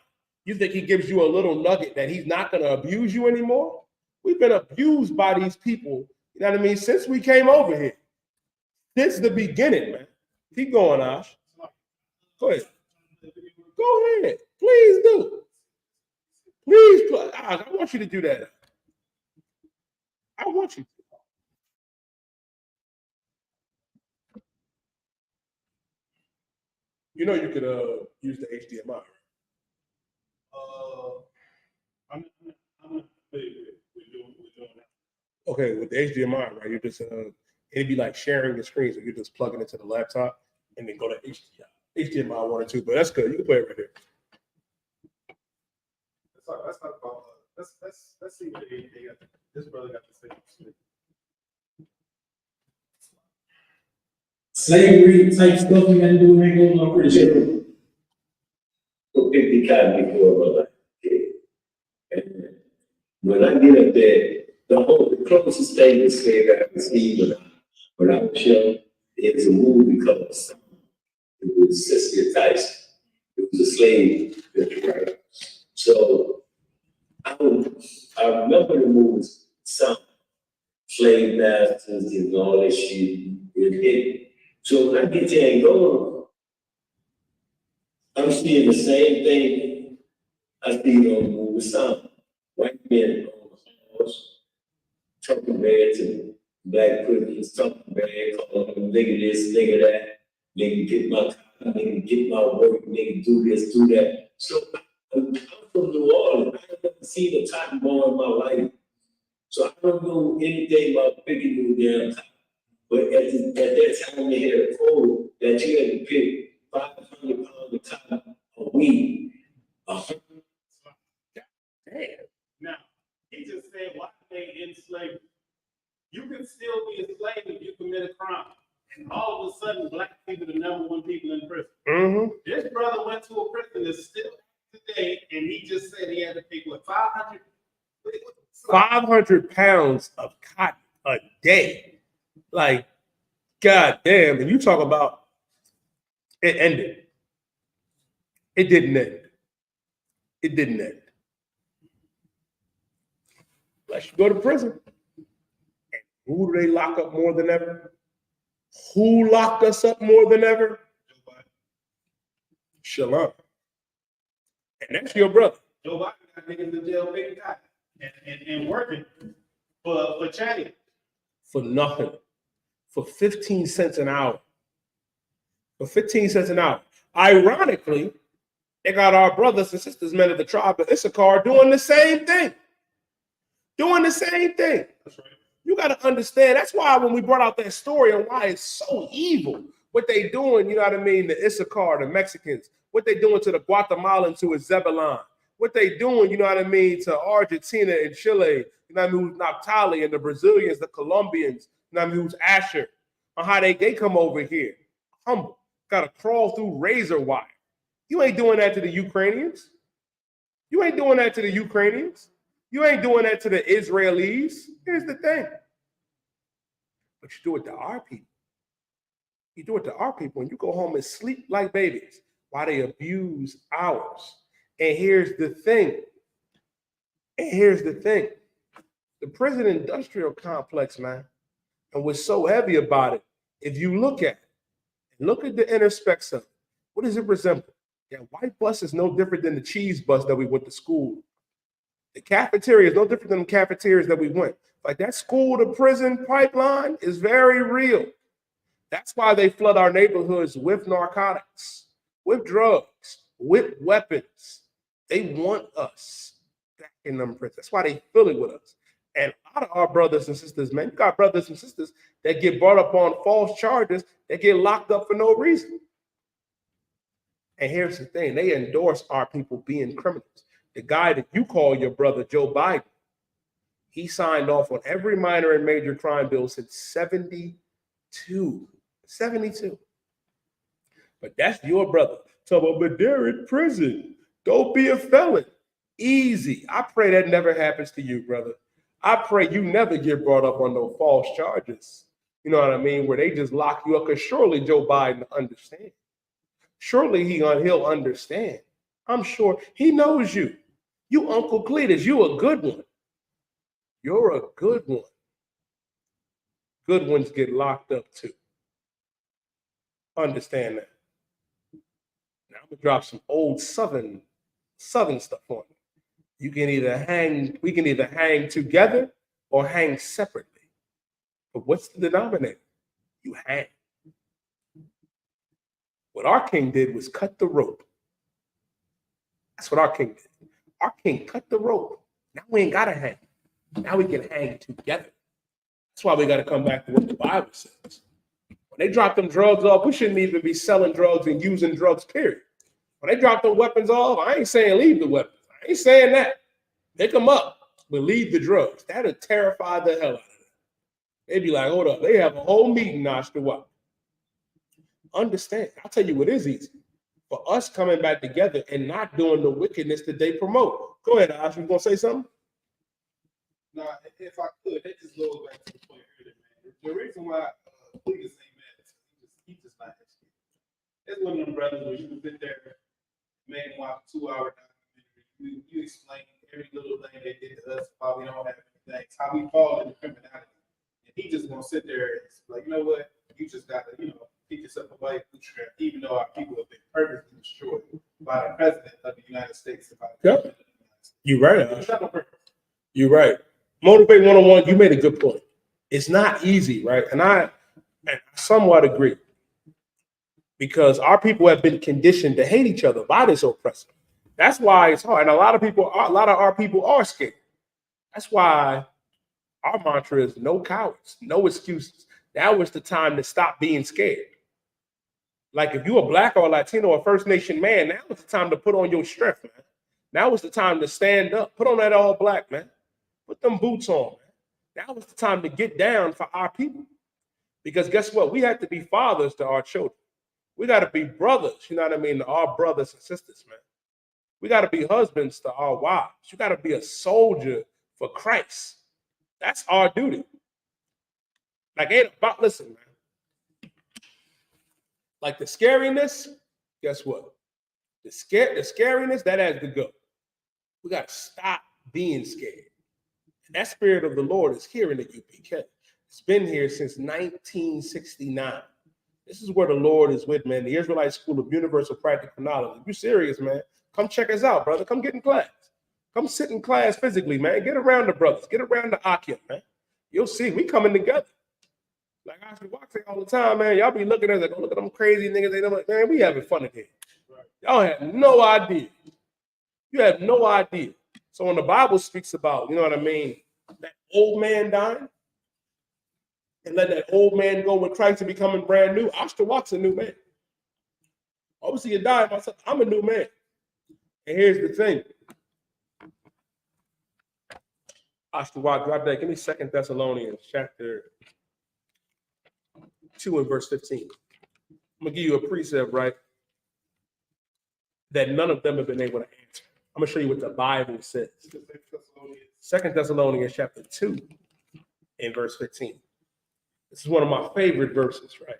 You think he gives you a little nugget that he's not going to abuse you anymore? We've been abused by these people. You know what I mean? Since we came over here. Since the beginning, man. Keep going, Ash. Go ahead. Go ahead. Please do. Please, Ash, I want you to do that. I want you to. You know you could use the HDMI. I'm doing that. Okay, with the HDMI, right? You just it'd be like sharing the screen, so you're just plugging it to the laptop and then go to HDMI 1 or 2. But that's good. You can play it right here. Let's talk about let's see what they got. This brother got to say. Slavery type stuff you gotta do ain't going on pretty sure. So 50 cotton before my life. Okay. And when I get up there, the closest thing to slave I can see when I was young is a movie called Son. It was Cynthia Tyson. It was a slave picture, right? So I remember the movie Son, slave masters and all that shit. So when I get to Angola, I'm seeing the same thing I see on the movie Son. White men on the horse, talking bad to black prisoners, talking bad, calling them nigga this, nigga that, nigga get my car, nigga get my work, nigga do this, do that. So I'm from New Orleans. I haven't seen a cotton ball in my life. So I don't know anything about picking new damn cotton. But at that time, they had a code that you had to pick 500 pounds of cotton a week. Damn. Now, he just said, why they in slavery? You can still be a slave if you commit a crime. And all of a sudden, black people are the #1 people in prison. Mm-hmm. This brother went to a prison that's still today, and he just said he had to pick what 500. 500 pounds of cotton a day. Like, God damn. And you talk about it ended. It didn't end. It didn't end. Unless you go to prison. And who do they lock up more than ever? Who locked us up more than ever? Shalom. And that's your brother. Joe Biden got niggas in jail picking cotton and working for China. For nothing. For 15 cents an hour. For 15 cents an hour. Ironically, they got our brothers and sisters, men of the tribe of Issachar, doing the same thing. Doing the same thing. That's right. You got to understand. That's why when we brought out that story and why it's so evil, what they doing, you know what I mean, the Isupk, the Mexicans, what they doing to the Guatemalans who is Zebulon, what they doing, you know what I mean, to Argentina and Chile, you know what I mean, who's Naphtali, and the Brazilians, the Colombians, you know what I mean, who's Asher, on how they come over here, humble, got to crawl through razor wire. You ain't doing that to the Ukrainians. You ain't doing that to the Ukrainians. You ain't doing that to the Israelis. Here's the thing. But you do it to our people. You do it to our people, and you go home and sleep like babies while they abuse ours. And here's the thing. The prison industrial complex, man, and what's so heavy about it, if you look at it, and look at the inner specs of it, what does it resemble? That white bus is no different than the cheese bus that we went to school. The cafeteria is no different than the cafeterias that we went. Like that school to prison pipeline is very real. That's why they flood our neighborhoods with narcotics, with drugs, with weapons. They want us back in them prisons. That's why they fill it with us. And a lot of our brothers and sisters, man, you got brothers and sisters that get brought up on false charges, that get locked up for no reason. And here's the thing, they endorse our people being criminals. The guy that you call your brother, Joe Biden, he signed off on every minor and major crime bill since 72. 72. But that's your brother. So, but they're in prison. Don't be a felon. Easy. I pray that never happens to you, brother. I pray you never get brought up on no false charges. You know what I mean? Where they just lock you up, because surely Joe Biden understands. Surely he'll understand. I'm sure he knows you. You Uncle Cletus, you a good one. You're a good one. Good ones get locked up too. Understand that. Now I'm gonna drop some old Southern stuff on you. You can we can either hang together or hang separately. But what's the denominator? You hang. What our king did was cut the rope. That's what our king did. Our king cut the rope. Now we ain't gotta hang. Now we can hang together. That's why we gotta come back to what the Bible says. When they drop them drugs off, we shouldn't even be selling drugs and using drugs, period. When they drop them weapons off, I ain't saying leave the weapons. I ain't saying that. Pick them up. but leave the drugs. That'll terrify the hell out of them. They'd be like, hold up. They have a whole meeting, Nash, to what? Understand. I'll tell you what is easy. For us coming back together and not doing the wickedness that they promote. Go ahead, Ash. You gonna say something? No, if I could, that just goes back to the point earlier, man. The reason why Cletus ain't mad is he just not educated. It's one of them brothers where you can sit there, man, watch a 2-hour documentary. You explain every little thing they did to us, why we don't have anything, how we fall into criminality. And he just gonna sit there and it's like, you know what? You just gotta, pick yourself a white bootstrap, even though our people have been perfectly destroyed by the president of the United States. Yep. You're right, Ash. You're right. Motivate 101, you made a good point. It's not easy, right? And I somewhat agree. Because our people have been conditioned to hate each other by this oppressor. That's why it's hard. And a lot of our people are scared. That's why our mantra is no cowards, no excuses. Now is the time to stop being scared. Like if you're a Black or a Latino or First Nation man, now is the time to put on your strength, man. Now is the time to stand up. Put on that all black, man. Put them boots on, man. Now is the time to get down for our people. Because guess what? We have to be fathers to our children. We got to be brothers, you know what I mean, to our brothers and sisters, man. We got to be husbands to our wives. You got to be a soldier for Christ. That's our duty. Like, ain't about, listen, man. Like the scariness, guess what? The scariness, that has to go. We got to stop being scared. And that spirit of the Lord is here in the UPK. It's been here since 1969. This is where the Lord is with, man. The Israelite School of Universal Practical Knowledge. If you're serious, man, come check us out, brother. Come get in class. Come sit in class physically, man. Get around the brothers. Get around the Akim, man. You'll see, we coming together. Like I say all the time, man. Y'all be looking at us like, oh, look at them crazy niggas. They like, man, we having fun in here. Y'all have no idea. You have no idea. So when the Bible speaks about, you know what I mean, that old man dying, and let that old man go with Christ and becoming brand new, Isupk's a new man. Obviously, you die myself. I'm a new man. And here's the thing. Isupk, drop that. Give me 2 Thessalonians chapter 2 and verse 15. I'm going to give you a precept, right, that none of them have been able to answer. I'm going to show you what the Bible says. 2 Thessalonians chapter 2 and verse 15. This is one of my favorite verses, right?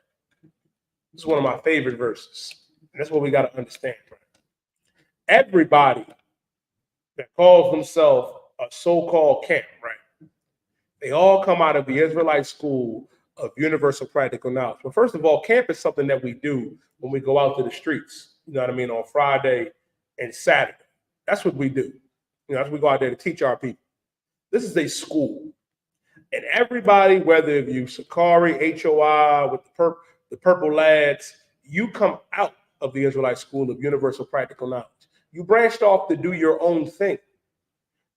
This is one of my favorite verses. And that's what we got to understand, right? Everybody that calls themselves a so-called camp, right? They all come out of the Israelite School of Universal Practical Knowledge. Well, first of all, camp is something that we do when we go out to the streets, you know what I mean, on Friday and Saturday. That's what we do. You know, that's what we go out there to teach our people. This is a school. And everybody, whether you Sakari, HOI, with the purple lads, you come out of the Israelite School of Universal Practical Knowledge. You branched off to do your own thing.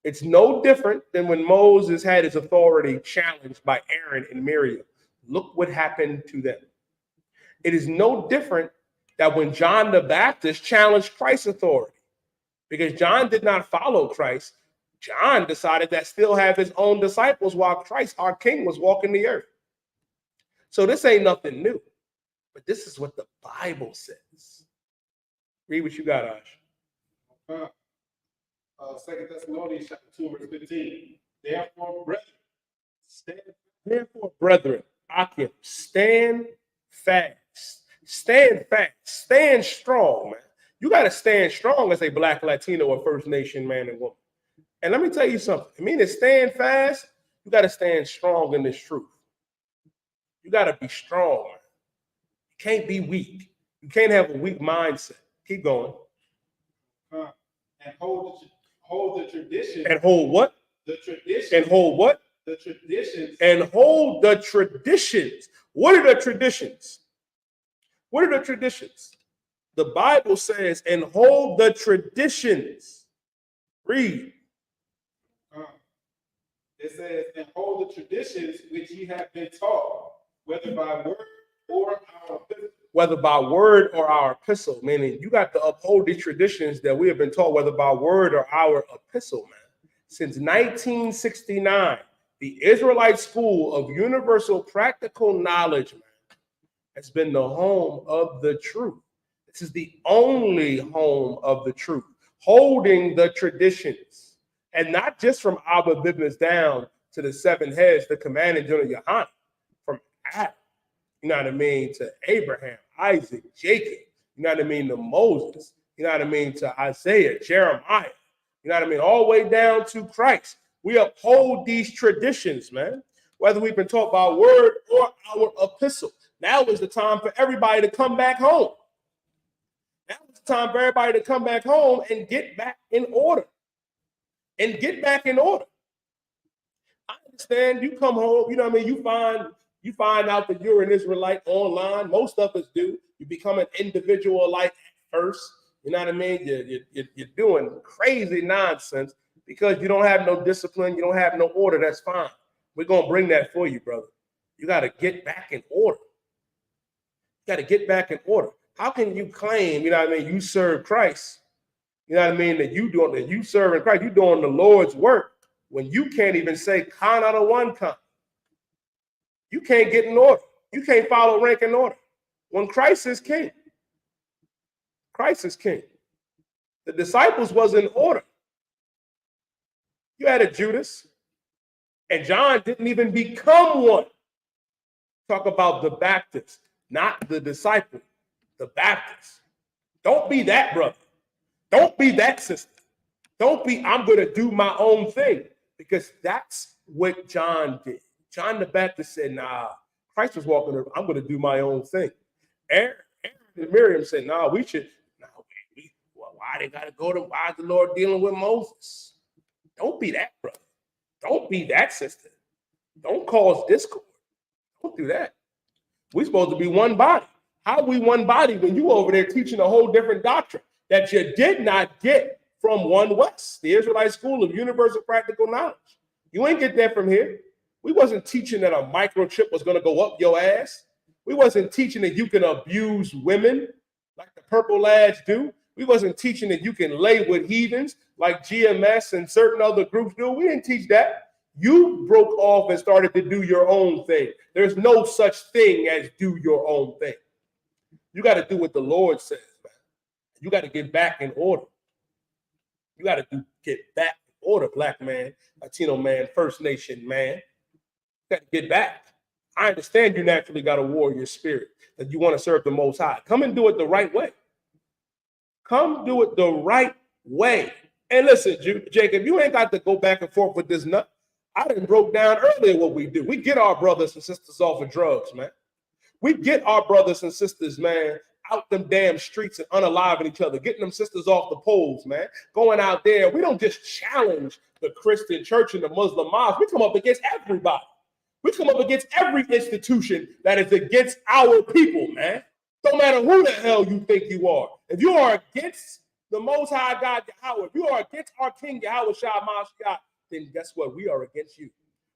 It's no different than when Moses had his authority challenged by Aaron and Miriam. Look what happened to them. It is no different that when John the Baptist challenged Christ's authority, because John did not follow Christ. John decided that still have his own disciples while Christ, our King, was walking the earth. So this ain't nothing new, but this is what the Bible says. Read what you got, Ash. 2 Thessalonians chapter 2, verse 15. Therefore, brethren, Akim, stand fast. Stand fast. Stand strong, man. You got to stand strong as a Black, Latino, or First Nation man and woman. And let me tell you something. I mean, to stand fast, you got to stand strong in this truth. You got to be strong. Man. You can't be weak. You can't have a weak mindset. Keep going. And hold the tradition. And hold what? The tradition. And hold what? The traditions. And hold the traditions. What are the traditions? What are the traditions? The Bible says, and hold the traditions. Read. It says, and hold the traditions which ye have been taught, whether by word or our epistle. Whether by word or our epistle, meaning you got to uphold these traditions that we have been taught, whether by word or our epistle, man. Since 1969, the Israelite School of Universal Practical Knowledge, man, has been the home of the truth. This is the only home of the truth, holding the traditions, and not just from Abba Biblis down to the seven heads, the commanding Gen.YAHANNA, from Adam, you know what I mean, to Abraham, Isaac, Jacob, you know what I mean, to Moses, you know what I mean, to Isaiah, Jeremiah, you know what I mean, all the way down to Christ. We uphold these traditions, man, whether we've been taught by word or our epistle. Now is the time for everybody to come back home. Now is the time for everybody to come back home and get back in order. And get back in order. I understand you come home, you know what I mean? You find out that you're an Israelite online. Most of us do. You become an individualite at first. You know what I mean? You're doing crazy nonsense because you don't have no discipline. You don't have no order. That's fine. We're going to bring that for you, brother. You got to get back in order. You got to get back in order. How can you claim, you know what I mean, you serve Christ? You know what I mean? That you serving Christ, you doing the Lord's work when you can't even say con out of one con. You can't get in order. You can't follow rank and order. When Christ is king. Christ is king. The disciples was in order. You had a Judas, and John didn't even become one. Talk about the Baptist, not the disciple, the Baptist. Don't be that brother. Don't be that sister. Don't be, I'm going to do my own thing, because that's what John did. John the Baptist said, nah, Christ was walking around, I'm going to do my own thing. Aaron and Miriam said, nah, we should, why they got to go to, why is the Lord dealing with Moses? Don't be that brother. Don't be that sister. Don't cause discord. Don't do that. We're supposed to be one body. How are we one body when you over there teaching a whole different doctrine that you did not get from One West, the Israelite School of Universal Practical Knowledge? You ain't get that from here. We wasn't teaching that a microchip was going to go up your ass. We wasn't teaching that you can abuse women like the purple lads do. We wasn't teaching that you can lay with heathens like GMS and certain other groups do. We didn't teach that. You broke off and started to do your own thing. There's no such thing as do your own thing. You got to do what the Lord says, man. You got to get back in order. You got to get back in order, Black man, Latino man, First Nation man. You got to get back. I understand you naturally got a warrior spirit, that you want to serve the Most High. Come and do it the right way. Come do it the right way. And listen, Jacob, you ain't got to go back and forth with this nut. I done broke down earlier what we do. We get our brothers and sisters off of drugs, man. We get our brothers and sisters, man, out them damn streets and unaliving each other, getting them sisters off the poles, man. Going out there, we don't just challenge the Christian church and the Muslim mosque. We come up against everybody. We come up against every institution that is against our people, man. Don't matter who the hell you think you are. If you are against the Most High God Yahweh, if you are against our King Yahweh Shah Mashiach, then guess what? We are against you.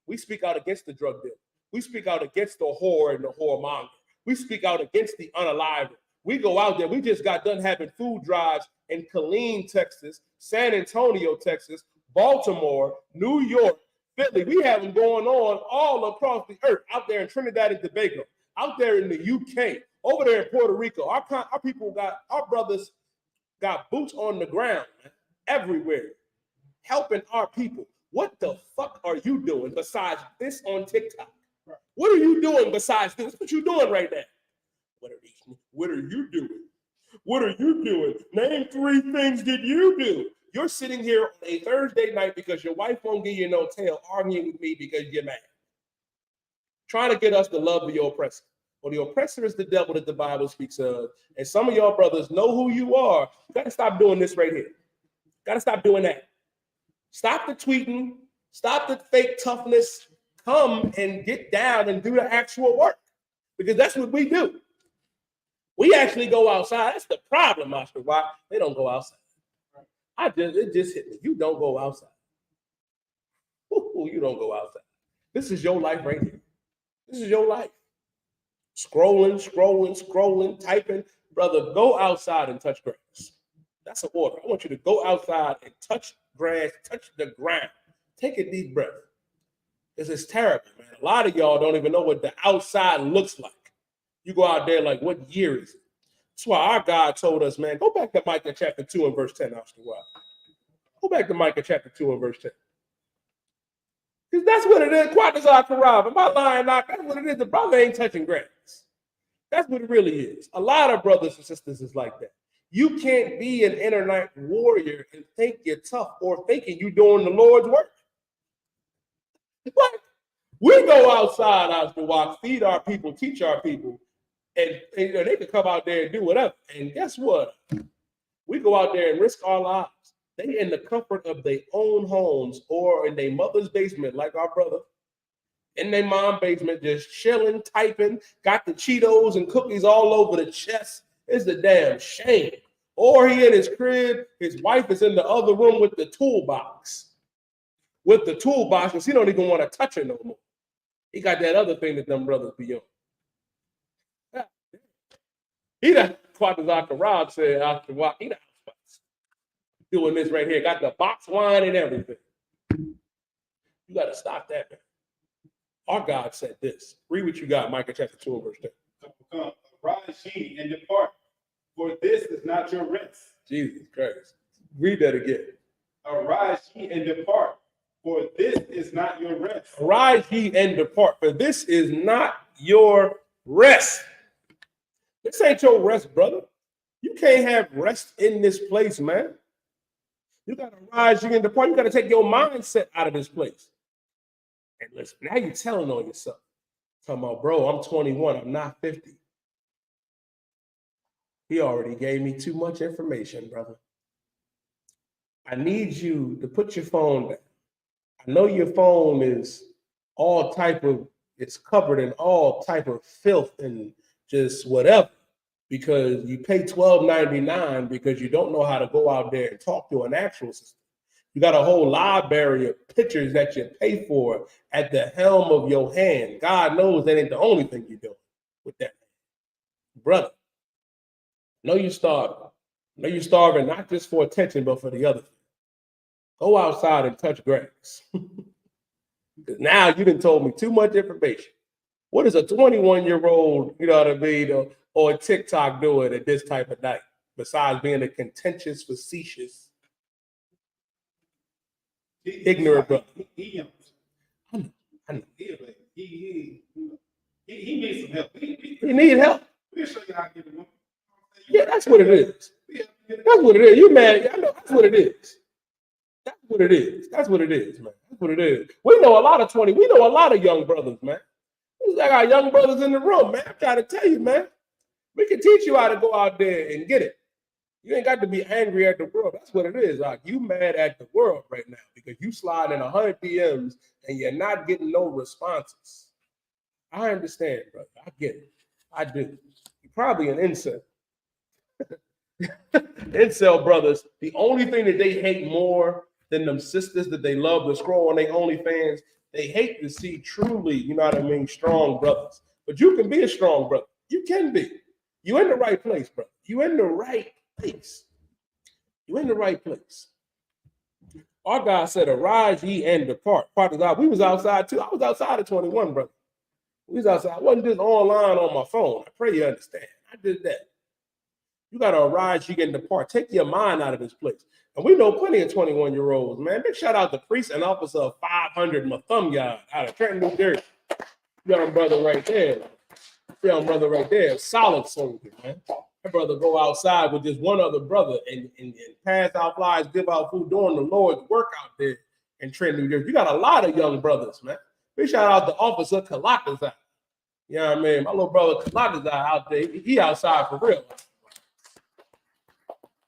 We speak out against the drug dealer. We speak out against the whore and the whoremonger. We speak out against the unalive. We go out there. We just got done having food drives in Killeen, Texas, San Antonio, Texas, Baltimore, New York, Philly. We have them going on all across the earth, out there in Trinidad and Tobago, out there in the UK, over there in Puerto Rico. Our people our brothers got boots on the ground, man, everywhere, helping our people. What the fuck are you doing besides this on TikTok? What are you doing besides this? What you doing right now? What are you doing? What are you doing? Name 3 things that you do. You're sitting here on a Thursday night because your wife won't give you no tail, arguing with me because you're mad. Trying to get us to love the oppressor. Well, the oppressor is the devil that the Bible speaks of. And some of y'all brothers know who you are. You got to stop doing this right here. Got to stop doing that. Stop the tweeting. Stop the fake toughness. Come and get down and do the actual work. Because that's what we do. We actually go outside. That's the problem, Master. Why? They don't go outside. It just hit me. You don't go outside. Ooh, you don't go outside. This is your life right here. This is your life. Scrolling, typing. Brother, go outside and touch grass. That's an order. I want you to go outside and touch grass, touch the ground. Take a deep breath. This is terrible, man. A lot of y'all don't even know what the outside looks like. You go out there like, what year is it? That's why our God told us, man, go back to Micah chapter 2 and verse 10, Oscar Wilde. Go back to Micah chapter 2 and verse 10. Because that's what it is. Quite as I can rob. Am I lying? That's what it is. The brother ain't touching grass. That's what it really is. A lot of brothers and sisters is like that. You can't be an internet warrior and think you're tough or thinking you're doing the Lord's work. What? We go outside, Oscar Wilde, feed our people, teach our people, and you know, they can come out there and do whatever. And guess what? We go out there and risk our lives. They in the comfort of their own homes or in their mother's basement, like our brother, in their mom's basement, just chilling, typing, got the Cheetos and cookies all over the chest. It's a damn shame. Or he in his crib, his wife is in the other room with the toolbox. Because he don't even want to touch her no more. He got that other thing that them brothers be on. He done, quite as Dr. Rob said, after walk, he done doing this right here. Got the box wine and everything. You got to stop that, man. Our God said this. Read what you got, Micah chapter 2 and verse 10. Arise ye and depart, for this is not your rest. Jesus Christ. Read that again. Arise ye and depart, for this is not your rest. Arise ye and depart, for this is not your rest. This ain't your rest, brother. You can't have rest in this place, man. You got to rise ye and depart. You got to take your mindset out of this place. And listen, now you're telling on yourself. Talking about, bro, I'm 21. I'm not 50. He already gave me too much information, brother. I need you to put your phone down. I know your phone is it's covered in all type of filth and just whatever, because you pay $12.99 because you don't know how to go out there and talk to an actual system. You got a whole library of pictures that you pay for at the helm of your hand. God knows that ain't the only thing you're doing with that. Brother, know you're starving. Know you're starving not just for attention, but for the other thing. Go outside and touch grass. Because now you done told me too much information. What is a 21-year-old, you know what I mean, or a TikTok doing at this type of night, besides being a contentious, facetious, ignorant brother? He I know. He needs some help. He need help. We'll show you how to get him. Yeah, that's what it is. That's what it is. You mad? I know that's what it is. That's what it is. That's what it is, man. That's what it is. We know a lot of young brothers, man. I got young brothers in the room, man. I'm trying to tell you, man. We can teach you how to go out there and get it. You ain't got to be angry at the world. That's what it is. Like, you mad at the world right now because you slide in 100 DMs and you're not getting no responses. I understand, brother. I get it. I do. You're probably an incel. Incel brothers, the only thing that they hate more than them sisters that they love to scroll on their OnlyFans, they hate to see truly, you know what I mean, strong brothers. But you can be a strong brother. You can be. You're in the right place, brother. You're in the right place. You're in the right place. Our God said, arise ye and depart. Part of God. We was outside too. I was outside at 21, brother. We was outside. I wasn't just online on my phone. I pray you understand. I did that. You got to arise ye and depart. Take your mind out of this place. And we know plenty of 21-year-olds, man. Big shout out to Priest and Officer of 500 Mathum Yard out of Trenton, New Jersey. Young brother right there. Young brother right there. Solid soldier, man. That brother go outside with just one other brother and pass out flies, give out food, doing the Lord's work out there in Trenton, New Jersey. You got a lot of young brothers, man. Big shout out to Officer Kalakazai. You know what I mean? My little brother Kalakazai out there. He outside for real.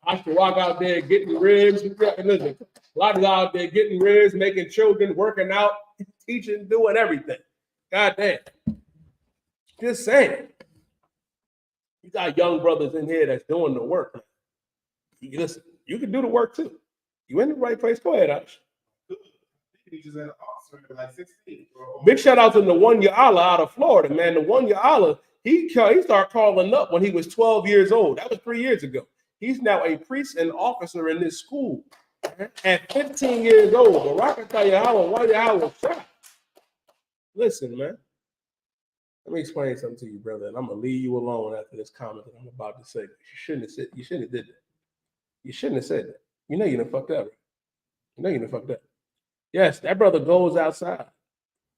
I should walk out there getting ribs. Listen, a lot of out there getting ribs, making children, working out, teaching, doing everything. God damn. Just saying. You got young brothers in here that's doing the work. Listen, you can do the work too. You in the right place. Go ahead, Ash. He just had an officer at like 16. Big shout out to the One-Ya-Allah out of Florida, man. The One-Ya-Allah, he started calling up when he was 12 years old. That was 3 years ago. He's now a priest and officer in this school man. At 15 years old, Barakatah Yahweh, why Yahweh shot? Listen, man. Let me explain something to you, brother, and I'm gonna leave you alone after this comment that I'm about to say. You shouldn't have said. You shouldn't have did that. You shouldn't have said that. You know you done fucked up. Right? You know you done fucked up. Yes, that brother goes outside.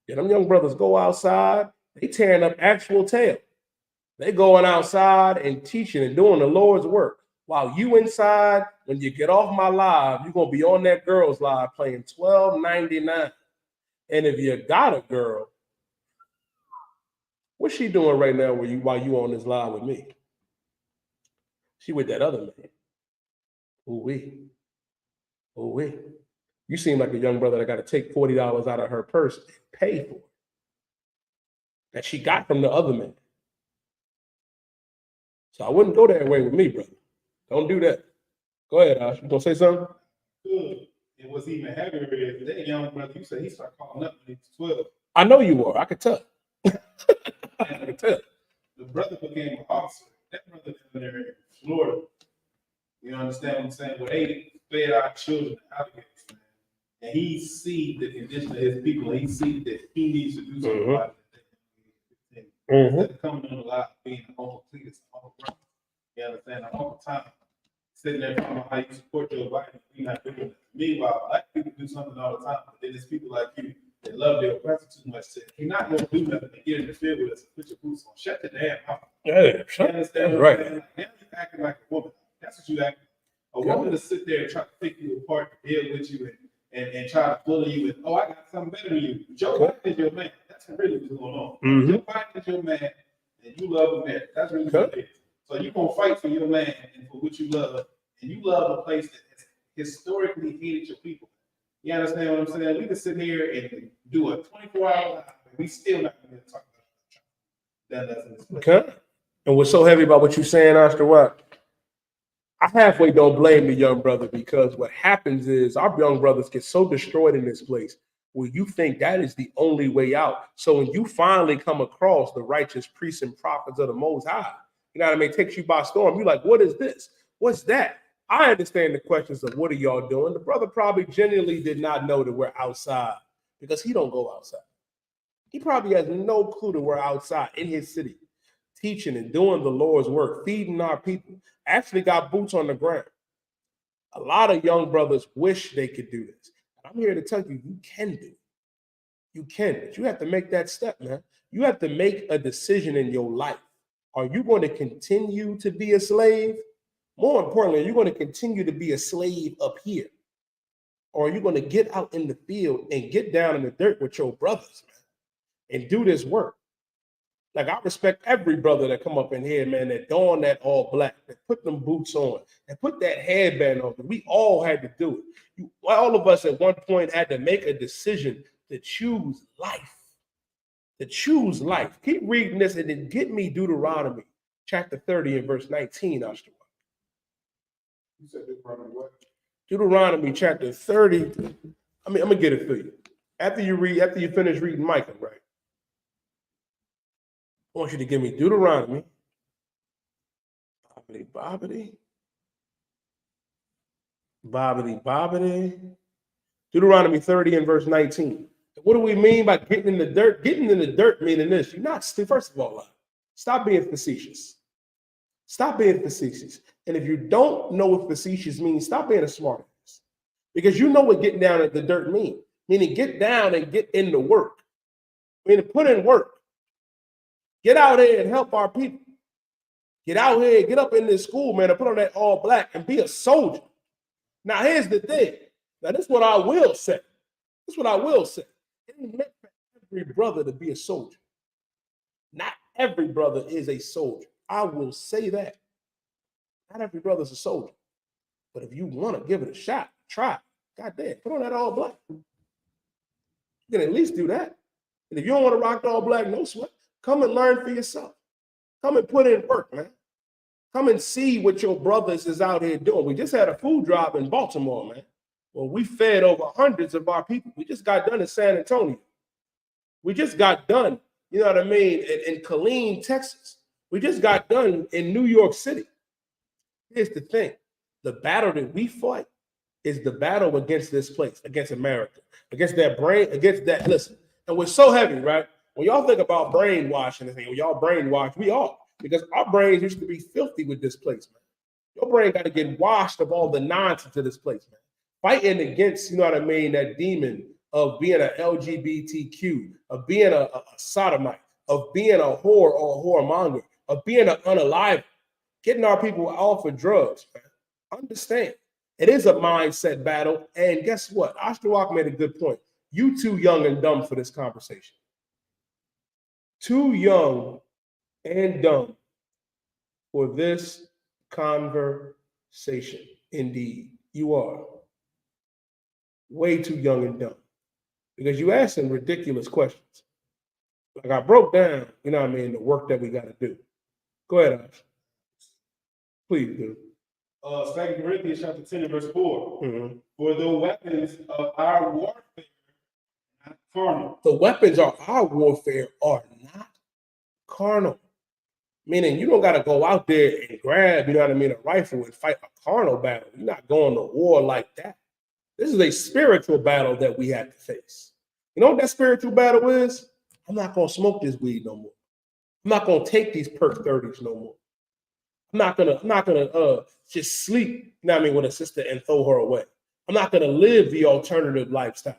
Yeah, them young brothers go outside. They tearing up actual tail. They going outside and teaching and doing the Lord's work. While you inside, when you get off my live, you're gonna be on that girl's live playing $12.99. And if you got a girl, what's she doing right now while you on this live with me? She with that other man. Ooh-wee. Ooh-wee. You seem like a young brother that got to take $40 out of her purse and pay for it. That she got from the other man. So I wouldn't go that way with me, brother. Don't do that. Go ahead, Ash. You gonna say something? Good. It was even heavier is that young brother. You said he started calling up when he was 12. I know you were. I could tell. I could tell. The brother became an officer. That brother down there in Florida. You understand what I'm saying? Where they fed our children alligators, man. And he see the condition of his people, and he see that he needs to do something about it. Instead of coming on the line being an Uncle Cletus, Uncle Brown. You understand? Uncle Tom sitting there talking about how you support your wife and you're not doing it. Meanwhile, black people do something all the time, but then there's people like you that love their oppressor too much. Say, you're not going to do nothing to get in the field with us and put your boots on. Shut the damn mouth. Yeah, You understand what I'm saying? Now you're acting like a woman. That's what you act. A woman to sit there and try to pick you apart, deal with you, and try to bully you. And, oh, I got something better than you. Joe Biden is your man. That's really what's going on. Joe Biden is your man, and you love him. That's really what it is. So you're going to fight for your man and for what you love. And you love a place that has historically hated your people. You understand what I'm saying? We can sit here and do a 24-hour live, and we still not going to talk about that. Okay. And what's so heavy about what you're saying, Oscar, what? I halfway don't blame the young brother, because what happens is our young brothers get so destroyed in this place where you think that is the only way out. So when you finally come across the righteous priests and prophets of the Most High, you know what I mean, it takes you by storm. You're like, what is this? What's that? I understand the questions of what are y'all doing? The brother probably genuinely did not know that we're outside because he don't go outside. He probably has no clue that we're outside in his city, teaching and doing the Lord's work, feeding our people, actually got boots on the ground. A lot of young brothers wish they could do this. And I'm here to tell you, you can do it. You can, but you have to make that step, man. You have to make a decision in your life. Are you going to continue to be a slave? More importantly, are you going to continue to be a slave up here? Or are you going to get out in the field and get down in the dirt with your brothers, man, and do this work? Like, I respect every brother that come up in here, man, that don that all black, that put them boots on, that put that headband on. We all had to do it. All of us at one point had to make a decision to choose life. To choose life. Keep reading this and then get me Deuteronomy chapter 30 and verse 19, Oscar. You said Deuteronomy what? Deuteronomy chapter 30. I'm gonna get it for you. After you finish reading Micah, right? I want you to give me Deuteronomy. Bobbity. Deuteronomy 30 and verse 19. What do we mean by getting in the dirt? Getting in the dirt meaning this. You're not, first of all, stop being facetious. Stop being facetious. And if you don't know what facetious means, stop being a smart ass. Because you know what getting down in the dirt means. Meaning get down and get into work. Meaning put in work. Get out here and help our people. Get out here, get up in this school, man, and put on that all black and be a soldier. Now, here's the thing. Now, this is what I will say. This is what I will say. It ain't meant for every brother to be a soldier. Not every brother is a soldier. I will say that. Not every brother's a soldier. But if you want to give it a shot, try it. God damn, put on that all black. You can at least do that. And if you don't want to rock the all black, no sweat. Come and learn for yourself. Come and put in work, man. Come and see what your brothers is out here doing. We just had a food drive in Baltimore, man. Well, we fed over hundreds of our people. We just got done in San Antonio. We just got done, you know what I mean, in Killeen, Texas. We just got done in New York City. Here's the thing. The battle that we fight is the battle against this place, against America, against that brain, against that. Listen, and we're so heavy, right? When y'all think about brainwashing and thing, when y'all brainwash, we are, because our brains used to be filthy with this place, man. Your brain got to get washed of all the nonsense of this place, man. Fighting against, you know what I mean, that demon of being an LGBTQ, of being a sodomite, of being a whore or a whoremonger, of being an unalive, getting our people off of drugs, man. Understand, it is a mindset battle. And guess what? I.S.U.P.K made a good point. You too young and dumb for this conversation. Too young and dumb for this conversation. Indeed, you are. Way too young and dumb. Because you ask some ridiculous questions. Like I broke down, you know what I mean, the work that we got to do. Go ahead, Ash. Please do. 2 Corinthians chapter 10 and verse 4. Mm-hmm. For the weapons of our warfare are not carnal. The weapons of our warfare are not carnal. Meaning you don't got to go out there and grab, you know what I mean, a rifle and fight a carnal battle. You're not going to war like that. This is a spiritual battle that we have to face. You know what that spiritual battle is? I'm not going to smoke this weed no more. I'm not going to take these perk 30s no more. I'm not gonna just sleep, you know what I mean, with a sister and throw her away. I'm not gonna live the alternative lifestyle.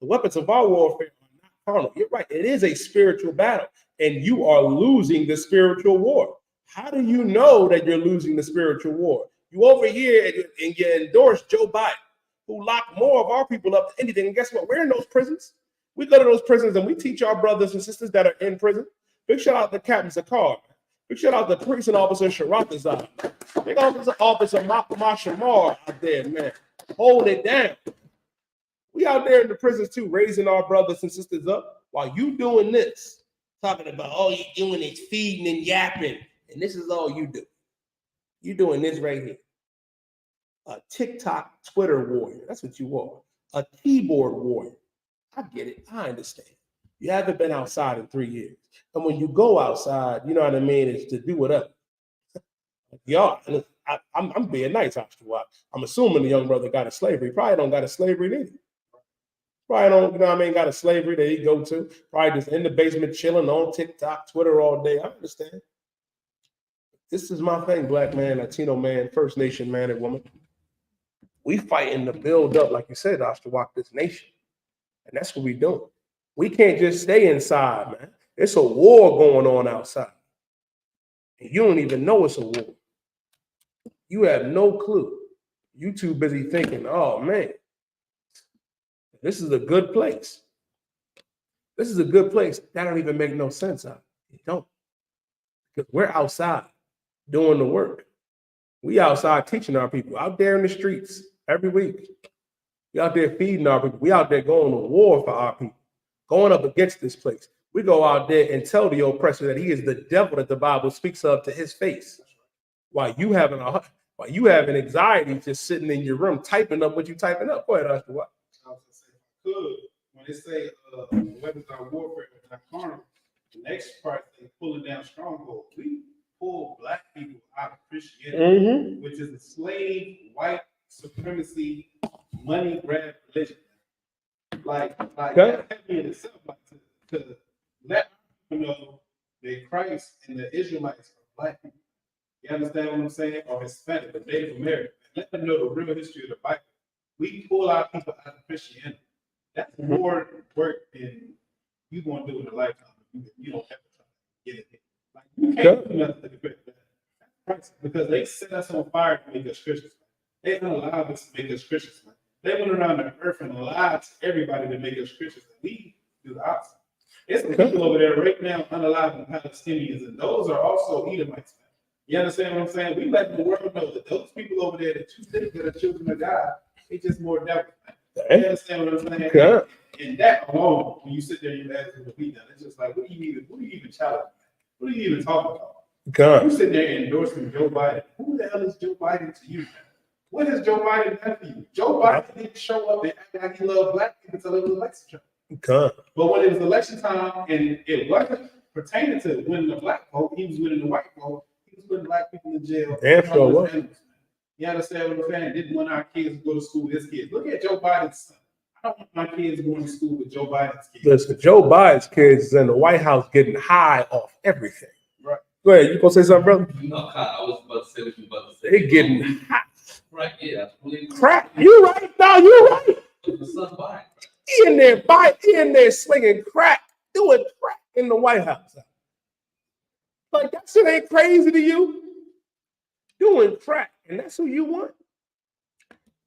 The weapons of our warfare are not carnal. You're right, it is a spiritual battle, and you are losing the spiritual war. How do you know that you're losing the spiritual war? You over here and you endorse Joe Biden, who locked more of our people up than anything. And guess what? We're in those prisons. We go to those prisons and we teach our brothers and sisters that are in prison. Big shout out to Captain Zakar. Big shout out to Prison Officer Sharatazar. Big Officer Mashamar out there, man. Hold it down. We out there in the prisons too, raising our brothers and sisters up while you doing this. Talking about all you doing is feeding and yapping. And this is all you do. You doing this right here. A TikTok Twitter warrior. That's what you are. A keyboard warrior. I get it. I understand. You haven't been outside in 3 years. And when you go outside, you know what I mean, it's to do whatever. Y'all, I'm being nice, Ash.U.P.K. I'm assuming the young brother got a slavery. Probably don't got a slavery either. Probably don't, you know what I mean, got a slavery that he go to. Probably just in the basement chilling on TikTok, Twitter all day. I understand. This is my thing, black man, Latino man, First Nation man and woman. We fighting to build up, like you said, Ash.U.P.K, this nation. And that's what we doing. We can't just stay inside, man. It's a war going on outside. And you don't even know it's a war. You have no clue. You too busy thinking, oh man, this is a good place. This is a good place. That don't even make no sense out. It don't. Because we're outside doing the work. We outside teaching our people, out there in the streets every week. We out there feeding our people. We out there going to war for our people. Going up against this place. We go out there and tell the oppressor that he is the devil that the Bible speaks of to his face. While you having anxiety just sitting in your room typing up what you typing up. Go ahead, Ash.U.P.K. I was gonna say, when they say weapons are warfare are not carnal, the next part is pulling down strongholds. We pull black people out of Christianity, which is a slave, white supremacy, money grab religion. Like that heavy in itself, like to let people know that Christ and the Israelites are black people. You understand what I'm saying? Or Hispanic, or Native American. Let them know the real history of the Bible. We pull our people out of Christianity. That's more work than you gonna do in a lifetime. You don't have to get it. Like you can't do nothing to defend that. Because they set us on fire to make us Christians. They allowed us to make us Christians. Man. They went around the earth and lied to everybody to make us Christians. We do the opposite. It's the people over there right now unaliving Palestinians, and those are also Edomites. Man. You understand what I'm saying? We let the world know that those people over there that you think that are children of God, they just more devils. You understand what I'm saying? Yeah. And that alone, when you sit there and you ask them to be done, it's just like, what do you even challenge? What are you even talking about? God. You sit there endorsing Joe Biden. Who the hell is Joe Biden to you, man? What has Joe Biden done for you? Joe Biden didn't show up and act like he loved black people until it was election time. God. But when it was election time and it wasn't pertaining to winning the black vote, he was winning the white vote. He was putting black people in jail. Damn sure was. You understand what I'm saying? Didn't want our kids to go to school with his kids. Look at Joe Biden's son. I don't want my kids going to school with Joe Biden's kids. Listen, Joe Biden's kids is in the White House getting high off everything. Right. Go ahead, you gonna say something, brother? No, I was about to say what you about to say. They getting high. Right, yeah. Crack. You right? No, you right. The son buying. He in there slinging crack, doing crack in the White House. Like that shit ain't crazy to you? Doing crack, and that's who you want?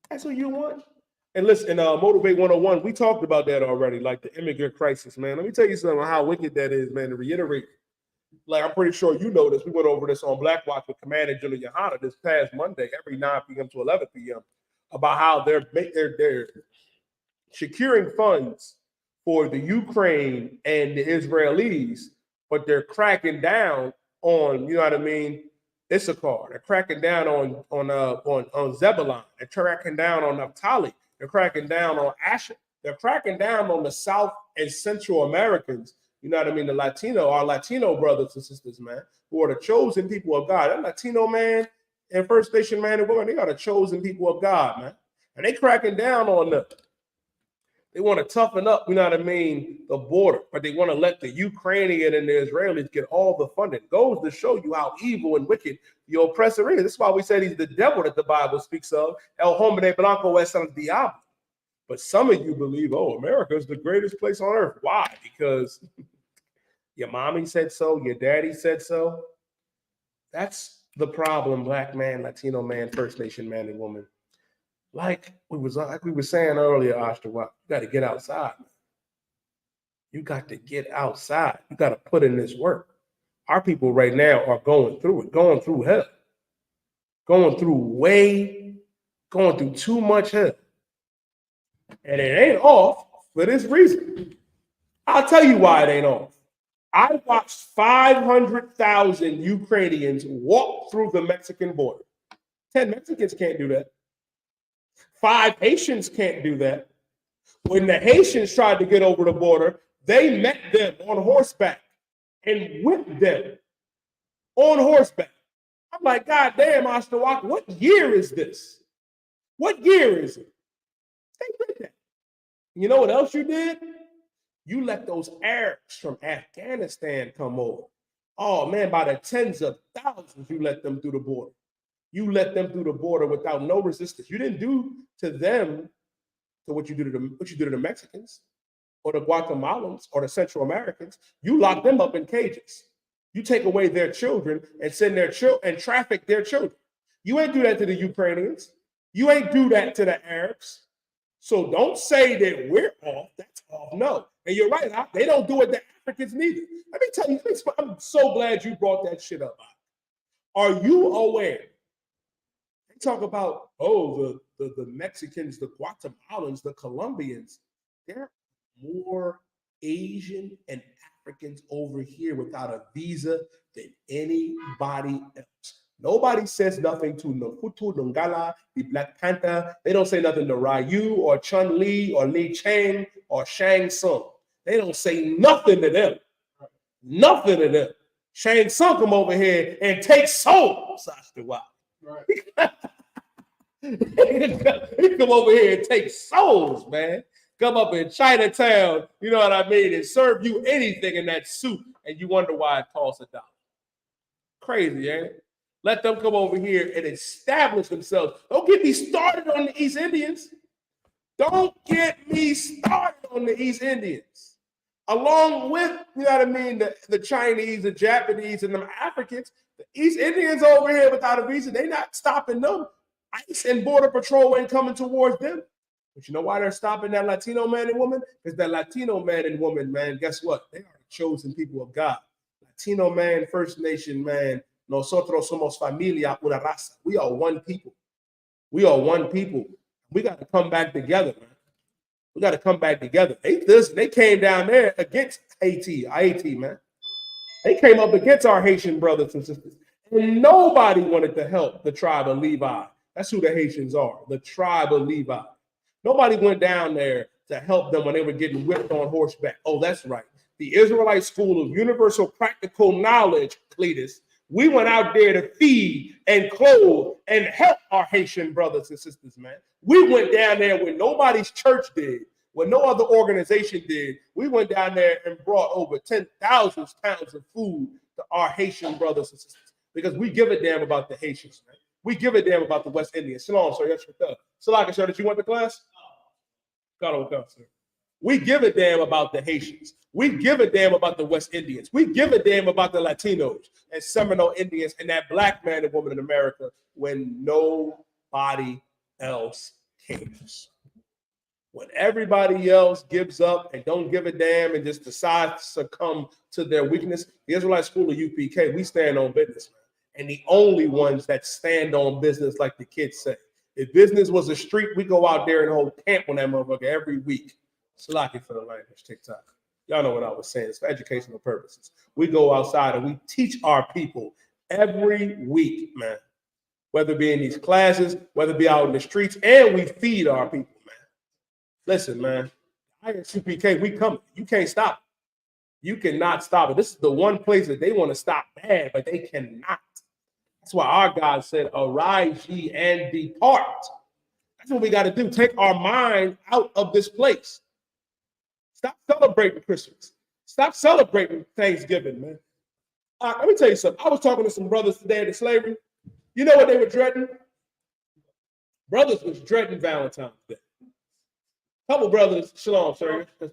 That's who you want? And listen, Motivate 101, we talked about that already, like the immigrant crisis, man. Let me tell you something how wicked that is, man, to reiterate. Like, I'm pretty sure you know this. We went over this on Black Watch with Commander GEN.YAHANNA this past Monday, every 9 p.m. to 11 p.m., about how they're securing funds for the Ukraine and the Israelis, but they're cracking down on, you know what I mean, Isupk. They're cracking down on Zebulon. They're cracking down on Naphtali. They're cracking down on Asher. They're cracking down on the South and Central Americans. You know what I mean? Our Latino brothers and sisters, man, who are the chosen people of God. That Latino man and First Nation man and woman, they are the chosen people of God, man. And they cracking down on them. They want to toughen up, you know what I mean, the border, but they want to let the Ukrainian and the Israelis get all the funding. Goes to show you how evil and wicked the oppressor is. That's why we said he's the devil that the Bible speaks of. El hombre blanco es el diablo. But some of you believe, oh, America is the greatest place on earth. Why? Because your mommy said so, your daddy said so. That's the problem, Black man, Latino man, First Nation man and woman. Like we were saying earlier, Ashton, you got to get outside. Man. You got to get outside. You got to put in this work. Our people right now are going through it, going through hell, going through too much hell. And it ain't off for this reason. I'll tell you why it ain't off. I watched 500,000 Ukrainians walk through the Mexican border. 10 Mexicans can't do that. 5 Haitians can't do that. When the Haitians tried to get over the border, they met them on horseback and whipped them on horseback. I'm like, God damn, Isupk, what year is this? What year is it? They did that. You know what else you did? You let those Arabs from Afghanistan come over. Oh man, by the tens of thousands, you let them through the border. You let them through the border without no resistance. You didn't do to them to what you do to the Mexicans or the Guatemalans or the Central Americans. You lock them up in cages. You take away their children and send their children and traffic their children. You ain't do that to the Ukrainians. You ain't do that to the Arabs. So don't say that we're off. That's off. No. And you're right. They don't do it to Africans neither. Let me tell you, I'm so glad you brought that shit up. Are you aware? Talk about, oh, the Mexicans, the Guatemalans, the Colombians. There are more Asian and Africans over here without a visa than anybody else. Nobody says nothing to Nahutu, Nungala, the Black Panther. They don't say nothing to Ryu or Chun Li or Li Chang or Shang Tsung. They don't say nothing to them. Nothing to them. Shang Tsung come over here and take souls. Right. He come over here and take souls, man. Come up in Chinatown, you know what I mean, and serve you anything in that soup, and you wonder why it costs $1. Crazy, ain't it? Let them come over here and establish themselves. Don't get me started on the East Indians. Don't get me started on the East Indians. Along with, you know what I mean, the Chinese, the Japanese, and the Africans, the East Indians over here without a visa, they're not stopping them. ICE and Border Patrol ain't coming towards them. But you know why they're stopping that Latino man and woman? Because that Latino man and woman, man, guess what? They are the chosen people of God. Latino man, First Nation man, nosotros somos familia, una raza. We are one people. We are one people. We got to come back together, man. We got to come back together. They came down there against Haiti, man. They came up against our Haitian brothers and sisters. And nobody wanted to help the tribe of Levi. That's who the Haitians are, the tribe of Levi. Nobody went down there to help them when they were getting whipped on horseback. Oh, that's right. The Israelite School of Universal Practical Knowledge, TITHES, We went out there to feed and clothe and help our Haitian brothers and sisters, man. We went down there when nobody's church did, when no other organization did. We went down there and brought over 10,000 pounds of food to our Haitian brothers and sisters because we give a damn about the Haitians, man. We give a damn about the West Indians. Shalom, sir. Yes, sir. Salaka, sir, that you went to class? God, sir. We give a damn about the Haitians. We give a damn about the West Indians. We give a damn about the Latinos and Seminole Indians and that black man and woman in America when nobody else cares. When everybody else gives up and don't give a damn and just decides to succumb to their weakness, the Israelite School of UPK, we stand on business, man. And the only ones that stand on business, like the kids say. If business was a street, we go out there and hold camp on that motherfucker every week. Salaki for the language, TikTok. Y'all know what I was saying. It's for educational purposes. We go outside and we teach our people every week, man. Whether it be in these classes, whether it be out in the streets, and we feed our people, man. Listen, man. I.S.U.P.K, we coming. You can't stop it. You cannot stop it. This is the one place that they want to stop bad, but they cannot. That's why our God said, arise ye and depart. That's what we got to do. Take our mind out of this place. Stop celebrating Christmas. Stop celebrating Thanksgiving, man. Let me tell you something. I was talking to some brothers today in slavery. You know what they were dreading? Brothers was dreading Valentine's Day. A couple brothers, shalom, sir. A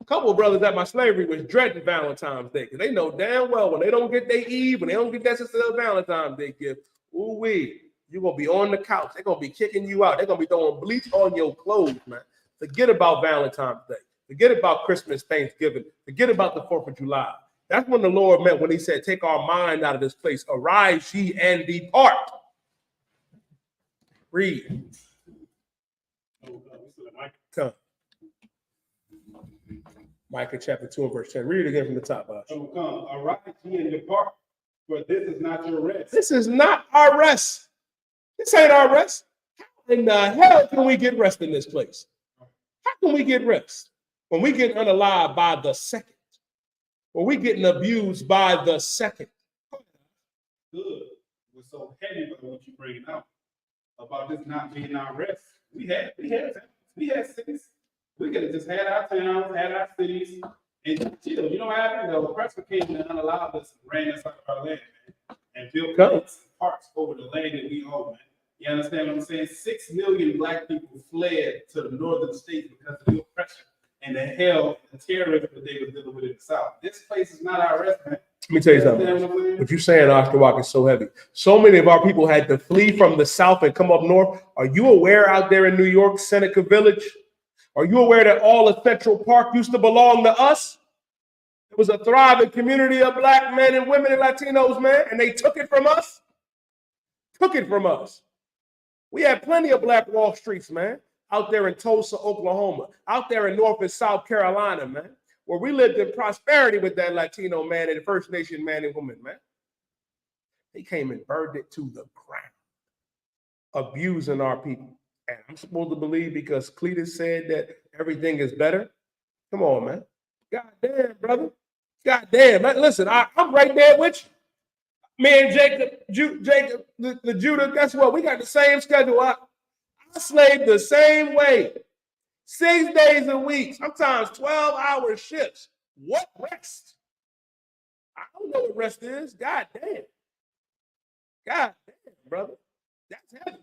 couple of brothers at my slavery was dreading Valentine's Day because they know damn well when they don't get their Eve, when they don't get that sister Valentine's Day gift, ooh-wee, you're going to be on the couch. They're going to be kicking you out. They're going to be throwing bleach on your clothes, man. Forget about Valentine's Day. Forget about Christmas, Thanksgiving. Forget about the 4th of July. That's when the Lord meant when he said, take our mind out of this place. Arise ye and depart. Read. Come. Micah chapter 2 and verse 10. Read it again from the top. Come, arise ye and depart, for this is not your rest. This is not our rest. This ain't our rest. How in the hell can we get rest in this place? How can we get rest when we get unalive by the second? When we getting abused by the second? Good. We're so heavy about what you're bringing out about this not being our rest. We had cities. We could have just had our towns, had our cities, and chill. You know what happened? The oppressor came and unallowed us and ran us out of our land, man, and built parks over the land that we own, man. You understand what I'm saying? 6 million black people fled to the northern states because of the oppression and the hell and terrorism that they were dealing with in the South. This place is not our rest, man. Let me tell you something. What you're saying, Ashtabak, is so heavy. So many of our people had to flee from the South and come up north. Are you aware out there in New York, Seneca Village? Are you aware that all of Central Park used to belong to us? It was a thriving community of black men and women and Latinos, man, and they took it from us. Took it from us. We had plenty of Black Wall Streets, man, out there in Tulsa, Oklahoma, out there in North and South Carolina, man, where we lived in prosperity with that Latino man and the First Nation man and woman, man. They came and burned it to the ground, abusing our people. And I'm supposed to believe because Cletus said that everything is better. Come on, man. God damn, brother. God damn, man. Listen, I'm right there with you. Me and Jacob, the Judah, guess what? We got the same schedule. I slaved the same way. 6 days a week, sometimes 12-hour shifts. What rest? I don't know what rest is. God damn. God damn, brother. That's heavy.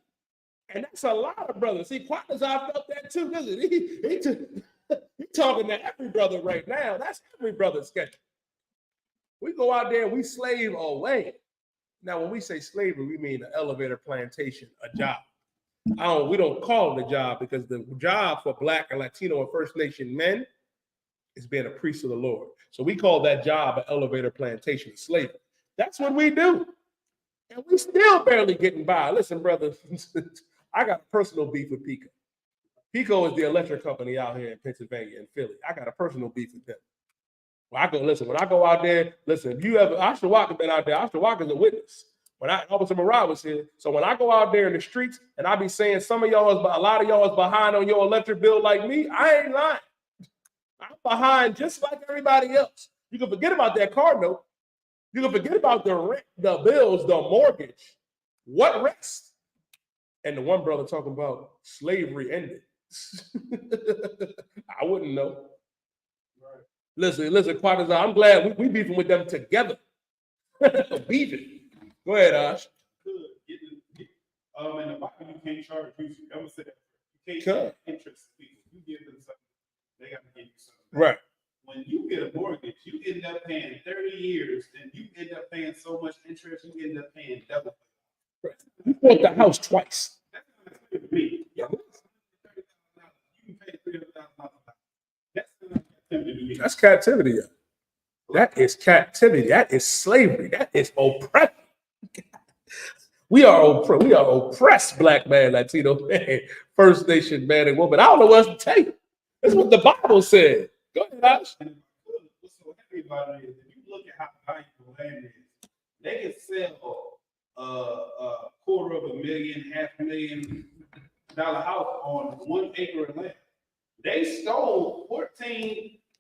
And that's a lot of brothers. See, Quatters, I felt that too, doesn't he? He talking to every brother right now. That's every brother's schedule. We go out there and we slave away. Now, when we say slavery, we mean an elevator plantation, a job. We don't call it a job because the job for Black and Latino and First Nation men is being a priest of the Lord. So we call that job an elevator plantation, slavery. That's what we do. And we still barely getting by. Listen, brother, I got a personal beef with Pico. Pico is the electric company out here in Pennsylvania and Philly. I got a personal beef with them. When I go out there, listen, if you ever, Ashtabak been out there, Ashtabak is a witness. When Officer Marad was here, so when I go out there in the streets and I be saying a lot of y'all is behind on your electric bill like me, I ain't lying. I'm behind just like everybody else. You can forget about that car note. You can forget about the rent, the bills, the mortgage. What rest? And the one brother talking about slavery ended. I wouldn't know. Right. Listen, Quatters, I'm glad we beefing with them together. Beefing. Go ahead, Ash. Good. In the Bible, you can't charge usury. I'm gonna say that. You can't Sure. charge interest to people. You give them something, they gotta give you something. Right. When you get a mortgage, you end up paying 30 years, and you end up paying so much interest, you end up paying double. Right. You bought the house twice. That's not clear to me. Yeah. You can pay $300,000. That's not clear to me. That's captivity. Yeah. That is captivity. That is slavery. That is oppression. We are oppressed, black man, Latino man, First Nation man and woman. I don't know what else to tell you. That's what the Bible said. Go ahead, Ash. And what's so heavy about it is if you look at how valuable land is, they can sell a $250,000, $500,000 house on 1 acre of land. They stole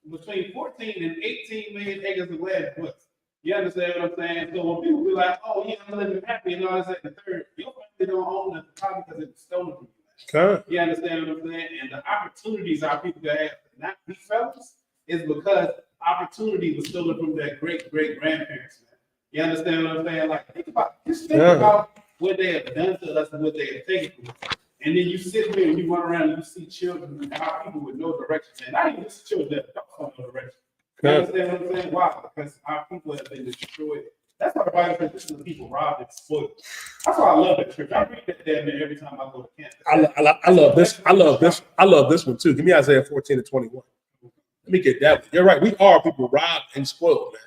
between 14 and 18 million acres of land from us. You understand what I'm saying? So when people be like, "Oh yeah, I'm living happy," and all this and the third, your family don't own the property because it's stolen from you. Okay. You understand what I'm saying? And the opportunities our people have, not these fellas, is because opportunity was stolen from their great grandparents. Man. You understand what I'm saying? Like think about what they have done to us and what they have taken from us. And then you sit here and you run around and you see children and our people with no direction. And not even just children that don't have no direction. You understand what I'm saying? Why? Because our people have been destroyed. That's why the Bible says this is the people robbed and spoiled. That's why I love that church. I read that damn near every time I go to campus. I love this. I love this one too. Give me Isaiah 14:21. Let me get that one. You're right. We are people robbed and spoiled, man.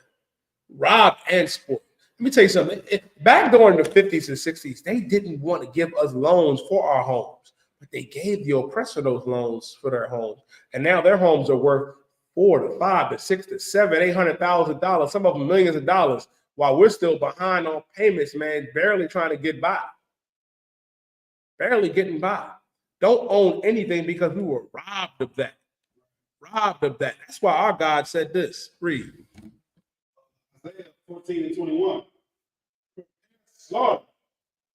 Robbed and spoiled. Let me tell you something. Back during the 50s and 60s, they didn't want to give us loans for our homes, but they gave the oppressor those loans for their homes. And now their homes are worth $4 to $5 to $6 to $7, $800,000, some of them millions of dollars, while we're still behind on payments, man, barely trying to get by. Barely getting by. Don't own anything because we were robbed of that. Robbed of that. That's why our God said this. Read. Isaiah 14:21. Slaughter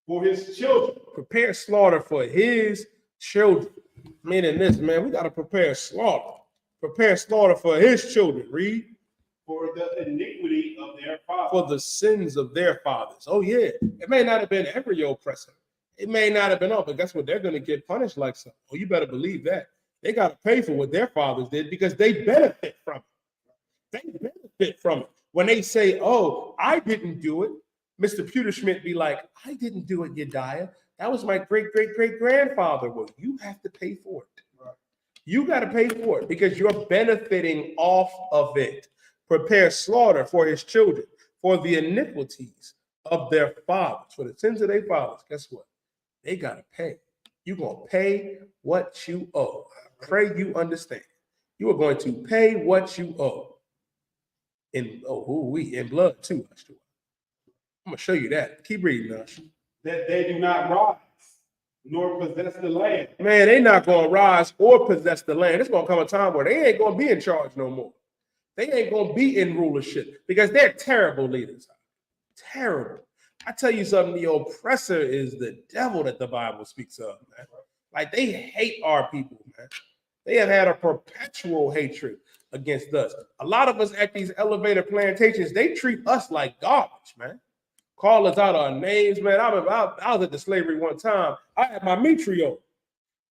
for his children. Prepare slaughter for his children. Meaning this, man, we got to prepare slaughter. Prepare slaughter for his children. Read. For the iniquity of their fathers. For the sins of their fathers. Oh, yeah. It may not have been every oppressor. It may not have been all, but guess what? They're going to get punished like something. Oh, you better believe that. They got to pay for what their fathers did because they benefit from it. They benefit from it. When they say, "Oh, I didn't do it," Mr. Pewterschmidt be like, "I didn't do it, Yediah. That was my great-great-great-grandfather." Well, you have to pay for it. Right. You got to pay for it because you're benefiting off of it. Prepare slaughter for his children, for the iniquities of their fathers, for the sins of their fathers. Guess what? They got to pay. You're going to pay what you owe. I pray you understand. You are going to pay what you owe. In blood too. I'm gonna show you that. Keep reading, Nash. That they do not rise nor possess the land. Man, they not gonna rise or possess the land. It's gonna come a time where they ain't gonna be in charge no more. They ain't gonna be in rulership because they're terrible leaders. Terrible. I tell you something, the oppressor is the devil that the Bible speaks of, man. Like they hate our people, man. They have had a perpetual hatred against us. A lot of us at these elevator plantations, they treat us like garbage, man. Call us out our names, man. I was at the slavery one time. I had my Mitri on.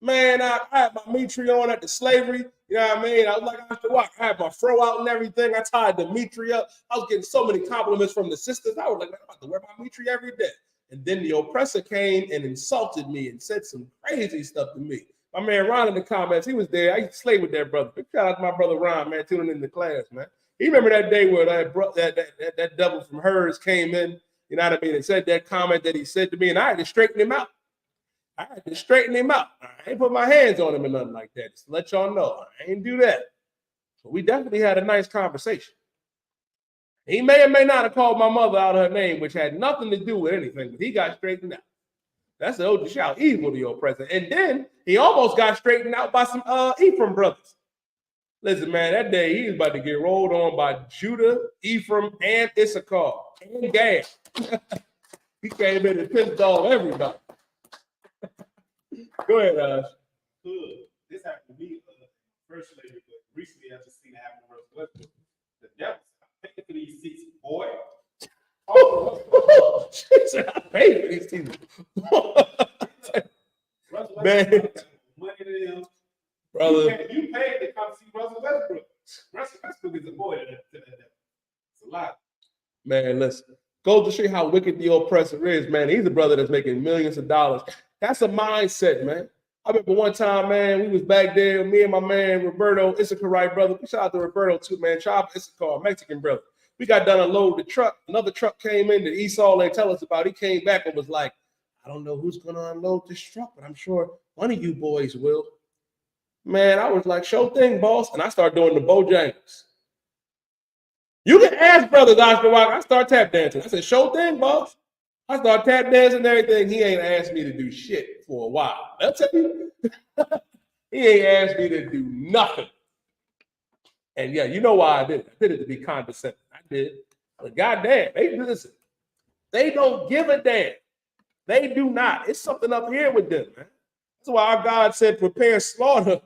Man, I had my Mitri on at the slavery. You know what I mean? I was like, after walk. I had my fro out and everything. I tied the Mitri up. I was getting so many compliments from the sisters. I was like, man, I'm about to wear my Mitri every day. And then the oppressor came and insulted me and said some crazy stuff to me. My man Ron in the comments, he was there. I used to slay with that brother. Big shout out to my brother Ron, man, tuning in the class, man. He remember that day where that devil from hers came in, you know what I mean, and said that comment that he said to me, and I had to straighten him out. I ain't put my hands on him or nothing like that. Just to let y'all know, I ain't do that. But we definitely had a nice conversation. He may or may not have called my mother out of her name, which had nothing to do with anything, but he got straightened out. That's the old shout, evil to your oppressor. And then he almost got straightened out by some Ephraim brothers. Listen, man, that day he was about to get rolled on by Judah, Ephraim, and Issachar, and Gad. He came in and pissed off everybody. Go ahead, Ash. Good. This happened to me personally, but recently I just seen it happen to Russell Westbrook. The devil said, "I paid for these seats, boy." She said, I paid for these teams. Russell Man. Westbrook got money to them. Brother, You paid to come see Russell Westbrook. Russell Westbrook is a boy to that devil. It's a lot. man, listen. Goes to show you how wicked the oppressor is, man. He's a brother that's making millions of dollars. That's a mindset, man. I remember one time, man, we was back there, me and my man, Roberto, Issacharite brother. Shout out to Roberto too, man. Shout out to Issachar, Mexican brother. We got done unloading the truck. Another truck came in that Esau they tell us about. He came back and was like, I don't know who's going to unload this truck, but I'm sure one of you boys will. Man, I was like, show thing, boss. And I started doing the Bojangles. You can ask brothers, I start tap dancing. I said, show thing, boss. I start tap dancing and everything. He ain't asked me to do shit for a while. I'll tell you. He ain't asked me to do nothing. And yeah, you know why I did it. I did it to be condescending. I did. But goddamn, listen. They don't give a damn. They do not. It's something up here with them, man. That's why our God said, prepare slaughter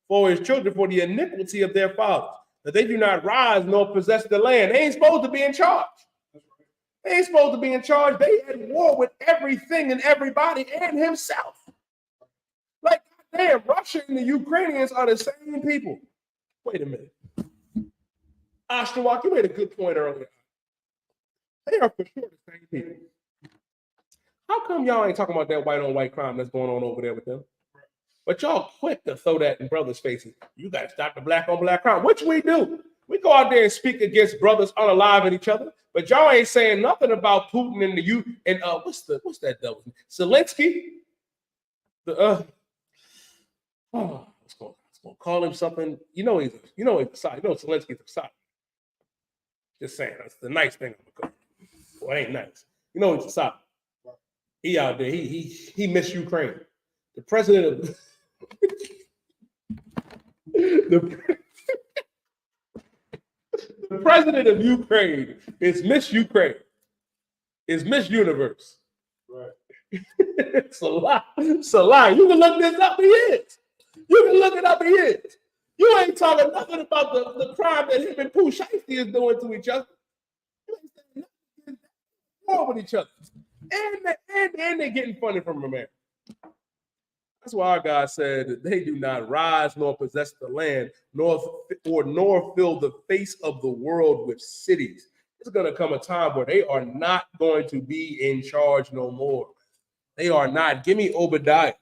for his children for the iniquity of their fathers, that they do not rise nor possess the land. They ain't supposed to be in charge. They ain't supposed to be in charge. They at war with everything and everybody and himself. Like, damn, Russia and the Ukrainians are the same people. Wait a minute. Isupk, you made a good point earlier. They are for sure the same people. How come y'all ain't talking about that white on white crime that's going on over there with them? But y'all quick to throw that in brothers' faces. You got to stop the black on black crime, which we do. We go out there and speak against brothers unaliving each other, but y'all ain't saying nothing about Putin and what's that devil? Zelensky. Let's go call him something. You know he's a side. You know Zelensky's a side. Just saying, that's the nice thing I'm gonna call him. Well, it ain't nice. You know he's a side. He out there. He missed Ukraine. The president of the president of Ukraine is Miss Ukraine. Is Miss Universe. Right. It's a lie. It's a lie. You can look this up. He is. You can look it up. He is. You ain't talking nothing about the crime that him and Pooh Shiesty is doing to each other. You ain't saying nothing. War with each other. And they're getting funded from America. That's why our God said that they do not rise nor possess the land, nor fill the face of the world with cities. There's going to come a time where they are not going to be in charge no more. They are not. Give me Obadiah.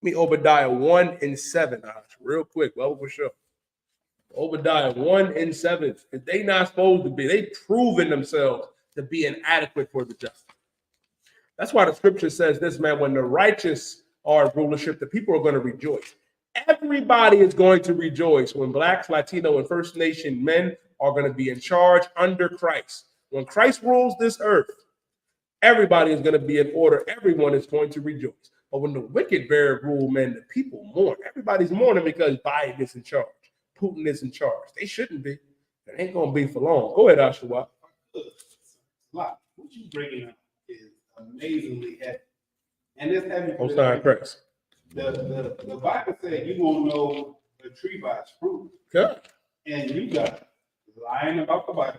Give me Obadiah 1:7. Real quick, well, for sure. Obadiah 1:7. They not supposed to be. They proven themselves to be inadequate for the justice. That's why the scripture says this, man, when the righteous are in rulership, the people are going to rejoice. Everybody is going to rejoice when Blacks, Latino, and First Nation men are going to be in charge under Christ. When Christ rules this earth, everybody is going to be in order. Everyone is going to rejoice. But when the wicked bear rule, man, the people mourn. Everybody's mourning because Biden is in charge. Putin is in charge. They shouldn't be. It ain't going to be for long. Go ahead, Isupk. What you bringing up is amazingly heavy. And it's heavy. I'm sorry, Chris. The Bible said you won't know the tree by its fruit. Good. And you got lying about the Bible.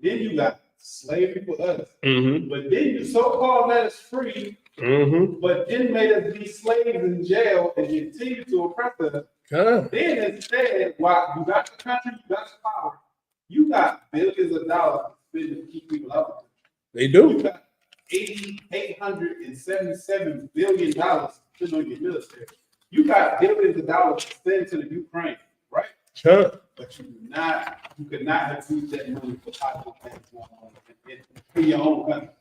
Then you got slavery for us. Mm-hmm. But then you so-called let us free, but then made us be slaves in jail and continue to oppress us. Good. Then instead, while you got the country, you got the power, you got billions of dollars to spend to keep people out. They do. You got $877 billion to spend on your military. You got billions of dollars to send to the Ukraine, right? Sure. But you could not have used that money for positive things going on in your own country.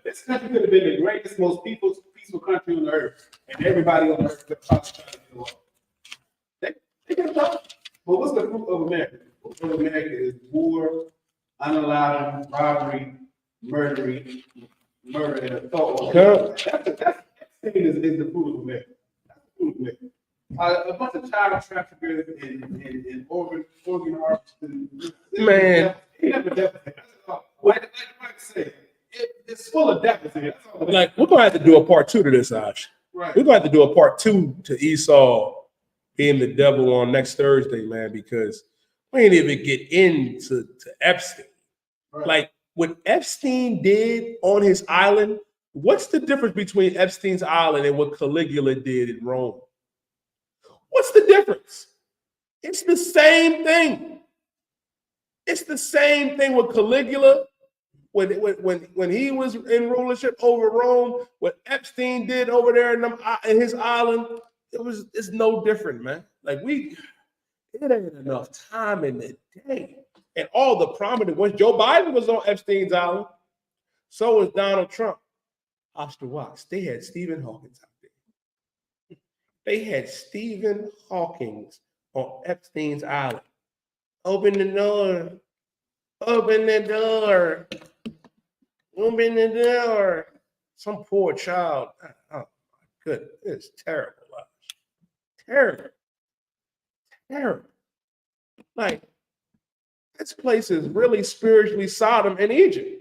This country could have been the greatest, most peaceful country on earth, and everybody on earth could probably try to get along. They can talk. But what's the fruit of America? The fruit of America is war, unallowed robbery, murder, and assault. That's the fruit of America. That's the fruit of America. A bunch of child traffickers and organ harvesters. Man. He never dealt with it. That's all. Like Mike said, it's full of devils in it. That's all. Like, we're gonna have to do a part 2 to this, Ash. Right. We're gonna have to do a part 2 to Esau being the devil on next Thursday, man, because we ain't even get into Epstein. Right. Like what Epstein did on his island, what's the difference between Epstein's island and what Caligula did in Rome? What's the difference? It's the same thing. It's the same thing with Caligula when he was in rulership over Rome. What Epstein did over there in his island, it's no different, man. Like it ain't enough time in the day. And all the prominent ones, Joe Biden was on Epstein's island. So was Donald Trump. Oscar Watts. They had Stephen Hawkins out there. They had Stephen Hawkins on Epstein's island. Open the door. Open the door. Open the door. Some poor child. Oh my goodness. It's terrible. Terrible. Terrible. Like, this place is really spiritually Sodom and Egypt.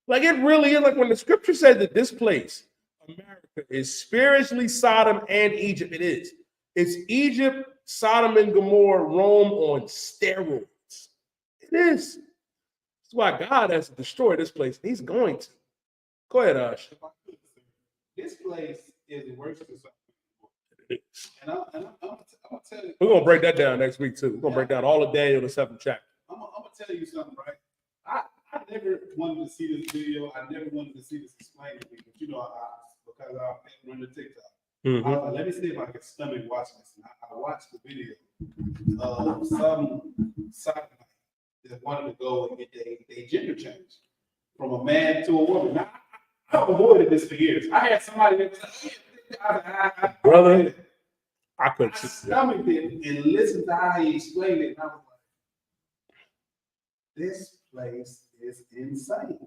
Like, it really is. Like, when the scripture says that this place, America, is spiritually Sodom and Egypt, it is. It's Egypt, Sodom and Gomorrah, Rome on steroids. It is. That's why God has to destroy this place. He's going to. Go ahead, Ash. This place is worse than something. And I'm gonna tell you. We're going to break that down next week, too. We're going to break down all of Daniel, the 7th chapter. I'm gonna tell you something, right? I never wanted to see this video. I never wanted to see this explained to me, but because I run the TikTok. Mm-hmm. I was like, let me see if I can stomach watch this. And I watched the video of some sodomite that wanted to go and get their gender change from a man to a woman. Now, I've avoided this for years. I had somebody that was like, brother, I couldn't see that. stomached it and listened to how he explained it. And I was like, this place is insane.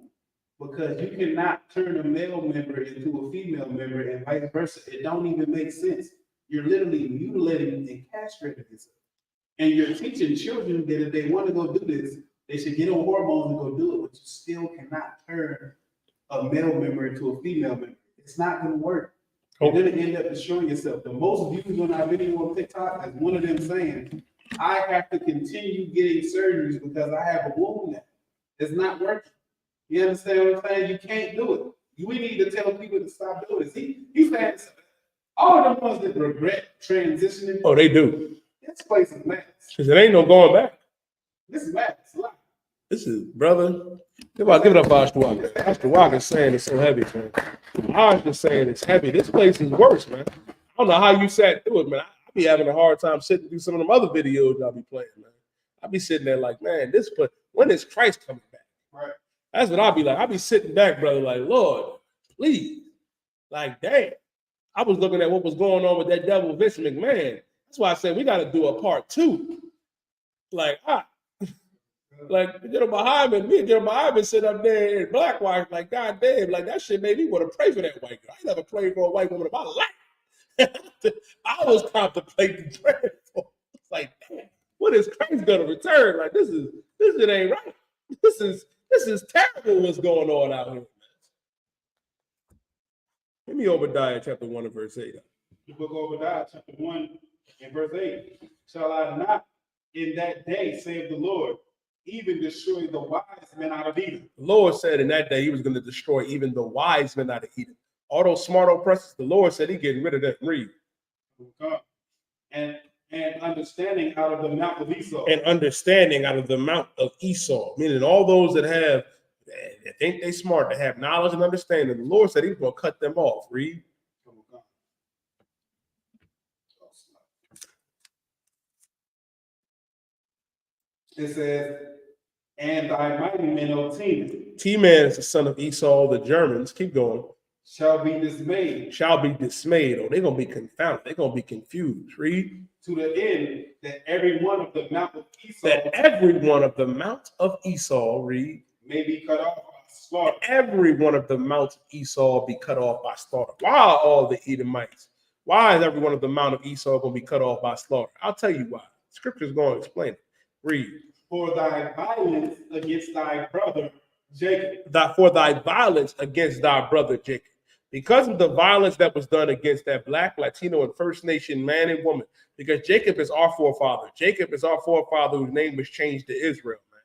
Because you cannot turn a male member into a female member and vice versa. It don't even make sense. You're literally mutilating and castrating yourself. And you're teaching children that if they want to go do this, they should get on hormones and go do it, but you still cannot turn a male member into a female member. It's not going to work. You're going to end up destroying yourself. The most views on our video on TikTok is one of them saying, I have to continue getting surgeries because I have a womb now. It's not working. You understand what I'm saying? You can't do it. We need to tell people to stop doing this. He's saying all the ones that regret transitioning. Oh, they do. This place is mad. Because it ain't no going back. This is mad. It's a lot. This is, brother. Give it up, Oscar. Oscar Walker is saying it's so heavy, man. Oscar is saying it's heavy. This place is worse, man. I don't know how you sat through it, man. I be having a hard time sitting through some of them other videos I'll be playing, man. I be sitting there like, man, this place, when is Christ coming back? Right. That's what I'll be like. I'll be sitting back, brother, like, Lord, please. Like, damn. I was looking at what was going on with that devil, Vince McMahon. That's why I said we got to do a part 2. Like, like, me and Jeremiah sit up there in black white, like, God damn, like, that shit made me want to pray for that white girl. I never prayed for a white woman in my life. I was contemplating praying for. It's like, damn, what is Christ gonna return? Like, this shit ain't right. This is terrible what's going on out here. Give me Obadiah chapter 1 and verse 8. The book of Obadiah, chapter 1 and verse 8. Shall I not in that day, save the Lord, even destroy the wise men out of Edom? The Lord said in that day he was going to destroy even the wise men out of Edom. All those smart oppressors, the Lord said he's getting rid of them. Read. And understanding out of the mount of Esau. And understanding out of the mount of Esau, meaning all those that think they smart, that have knowledge and understanding. The Lord said he's going to cut them off. Read. It says, and thy mighty men, O Teman. Teman is the son of Esau, the Germans. Keep going. Shall be dismayed. Shall be dismayed. Or they're going to be confounded. They're going to be confused. Read. To the end that every one of the mount of Esau. That every one of the mount of Esau, read. May be cut off by slaughter. Every one of the mount of Esau be cut off by slaughter. Why are all the Edomites Why is every one of the mount of Esau going to be cut off by slaughter? I'll tell you why. Scripture's going to explain it. Read. For thy violence against thy brother Jacob. For thy violence against thy brother Jacob. Because of the violence that was done against that Black, Latino, and First Nation man and woman, because Jacob is our forefather. Jacob is our forefather whose name was changed to Israel, man.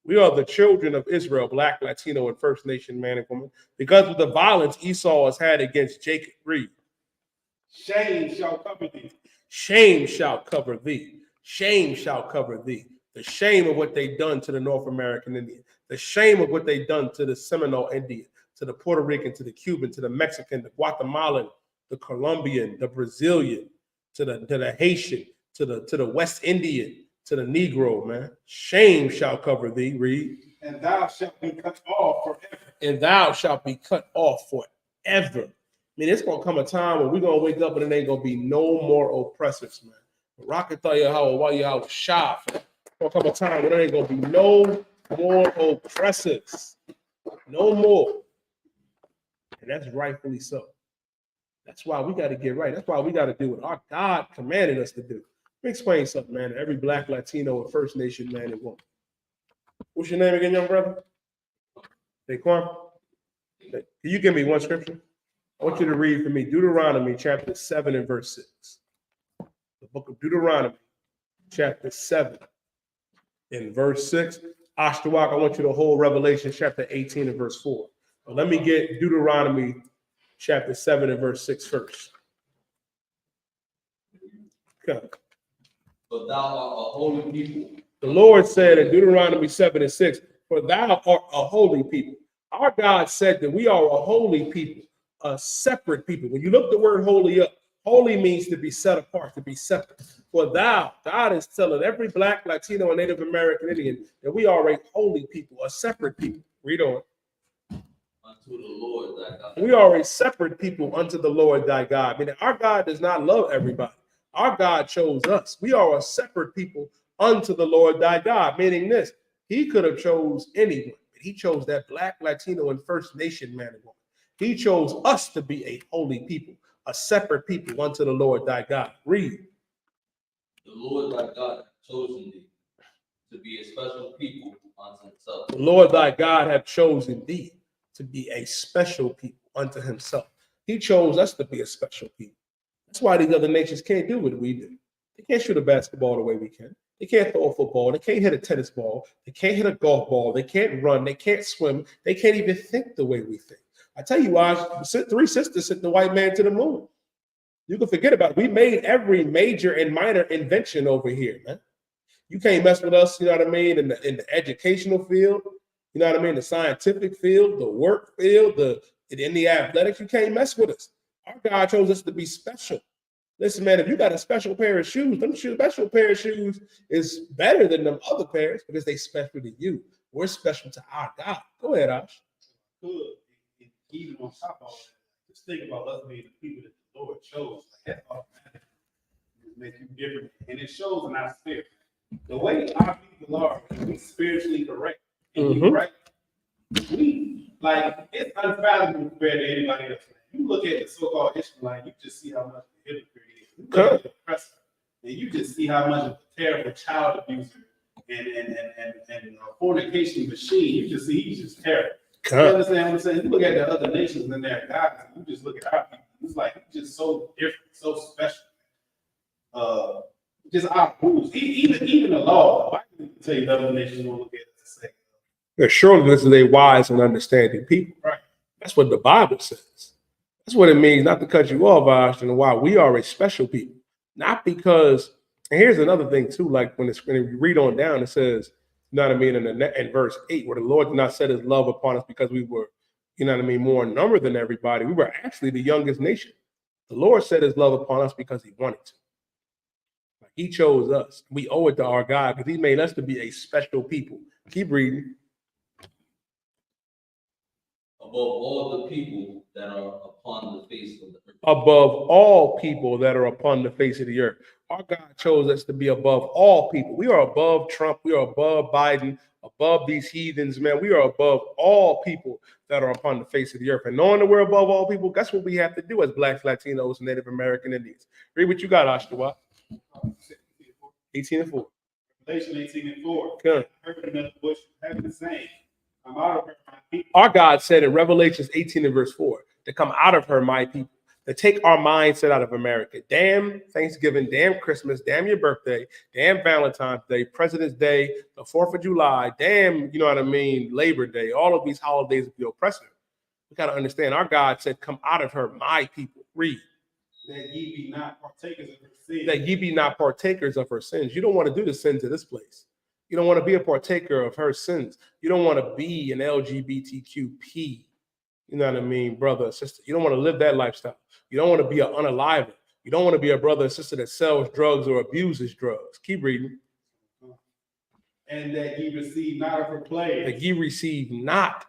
We are the children of Israel, Black, Latino, and First Nation man and woman. Because of the violence Esau has had against Jacob. Read. Shame shall cover thee. Shame shall cover thee. Shame shall cover thee. The shame of what they've done to the North American Indian. The shame of what they've done to the Seminole Indian, to the Puerto Rican, to the Cuban, to the Mexican, the Guatemalan, the Colombian, the Brazilian, to the Haitian, to the West Indian, to the Negro, man. Shame shall cover thee. Read. And thou shalt be cut off forever. And thou shalt be cut off forever. I mean, it's gonna come a time when we're gonna wake up and there ain't gonna be no more oppressors, man. Rocket tell you how you how shy. Gonna come a time when there ain't gonna be no more oppressors. No more. And that's rightfully so. That's why we got to get right. That's why we got to do what our God commanded us to do. Let me explain something, man. Every Black, Latino, and First Nation man and woman. What's your name again, young brother? Daquan? Can you give me one scripture? I want you to read for me Deuteronomy chapter 7 and verse 6. The book of Deuteronomy chapter 7 and verse 6. Isupk, I want you to hold Revelation chapter 18 and verse 4. But let me get Deuteronomy chapter 7 and verse 6 first. Okay. But thou art a holy people. The Lord said in Deuteronomy 7 and 6, for thou art a holy people. Our God said that we are a holy people, a separate people. When you look the word holy up, holy means to be set apart, to be separate. For thou, God is telling every Black, Latino, and Native American Indian that we are a holy people, a separate people. Read on. Unto the Lord thy God. We are a separate people unto the Lord thy God. Meaning our God does not love everybody. Our God chose us. We are a separate people unto the Lord thy God. Meaning this, he could have chose anyone, but he chose that Black, Latino, and First Nation man and woman. He chose us to be a holy people, a separate people unto the Lord thy God. Read. The Lord thy God hath chosen thee to be a special people unto himself. The Lord thy God hath chosen thee to be a special people unto himself. He chose us to be a special people. That's why these other nations can't do what we do. They can't shoot a basketball the way we can. They can't throw a football. They can't hit a tennis ball. They can't hit a golf ball. They can't run. They can't swim. They can't even think the way we think. I tell you why, 3 sisters sent the white man to the moon. You can forget about it. We made every major and minor invention over here, man. You can't mess with us, you know what I mean, in the educational field, you know what I mean, the scientific field, the work field, in the athletics, you can't mess with us. Our God chose us to be special. Listen, man, if you got a special pair of shoes, them special pair of shoes is better than them other pairs because they special to you. We're special to our God. Go ahead, Ash. Good. And even on top of all that, just think about us being the people that the Lord chose. Like that's automatic. It makes you different. And it shows in our spirit. The way our people are, we spiritually correct. And you right. We like it's unfathomable compared to anybody else. You look at the so-called Israelite, you just see how much the hypocrite is. You look at the oppressor, and you just see how much of a terrible child abuser and fornication machine. You just see he's just terrible. You understand what I'm saying? You look at the other nations and their gods, and you just look at our people. It's like it's just so different, so special. Just our rules, even the law. I can tell you the other nations will look at it and say, yeah, surely this is a wise and understanding people. right. That's what the Bible says. That's what it means, not to cut you off, Ashton, why we are a special people. Not because, and here's another thing too, like when you read on down, it says, you know what I mean, in verse 8, where the Lord did not set his love upon us because we were, you know what I mean, more in number than everybody. We were actually the youngest nation. The Lord set his love upon us because he wanted to. Like he chose us. We owe it to our God because he made us to be a special people. Keep reading. above all the people that are upon the face of the earth. Above all people that are upon the face of the earth. Our God chose us to be above all people. We are above Trump. We are above Biden, above these heathens, man. We are above all people that are upon the face of the earth. And knowing that we're above all people, that's what we have to do as Blacks, Latinos, Native American Indians. Read what you got, Ashtawa. 18:4. Revelation 18:4. Good. I heard another voice from heaven saying, "Come out of her, my people." Our God said in Revelations 18:4 to come out of her, my people, to take our mindset out of America. Damn Thanksgiving, damn Christmas, damn your birthday, damn Valentine's Day, President's Day, the 4th of July, damn, you know what I mean, Labor Day, all of these holidays of the oppressor. We got to understand our God said, come out of her, my people. Read. That ye be not partakers of her sins. That ye be not partakers of her sins. You don't want to do the sins of this place. You don't want to be a partaker of her sins. You don't want to be an LGBTQP. You know what I mean, brother or sister. You don't want to live that lifestyle. You don't want to be an unaliver. You don't want to be a brother or sister that sells drugs or abuses drugs. Keep reading. And that ye receive not of her plagues. That ye receive not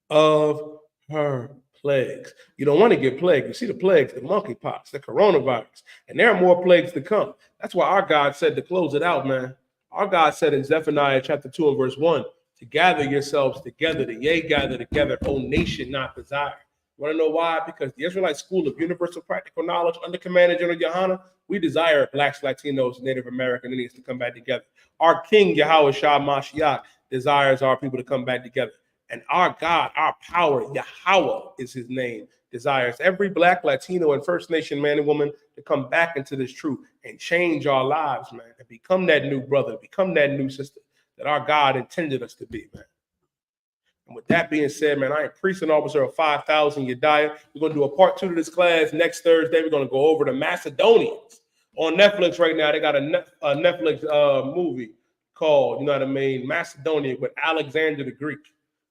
of her plagues. You don't want to get plagued. You see the plagues, the monkeypox, the coronavirus, and there are more plagues to come. That's why our God said to close it out, man. Our God said in Zephaniah chapter 2 and verse 1, to gather yourselves together, to yea, gather together, O nation not desire. Want to know why? Because the Israelite School of Universal Practical Knowledge under Commander General Yahanna, we desire Blacks, Latinos, Native American Indians to come back together. Our King Yahweh Shah Mashiach desires our people to come back together. And our God, our power, Yahweh is his name, desires every Black, Latino, and First Nation man and woman to come back into this truth and change our lives, man, and become that new brother, become that new sister that our God intended us to be, man. And with that being said, man, I am priest and officer of 5,000 Yediah. We're going to do a part 2 to this class next Thursday. We're going to go over the Macedonians. On Netflix right now, they got a Netflix movie called, you know what I mean, Macedonia with Alexander the Greek.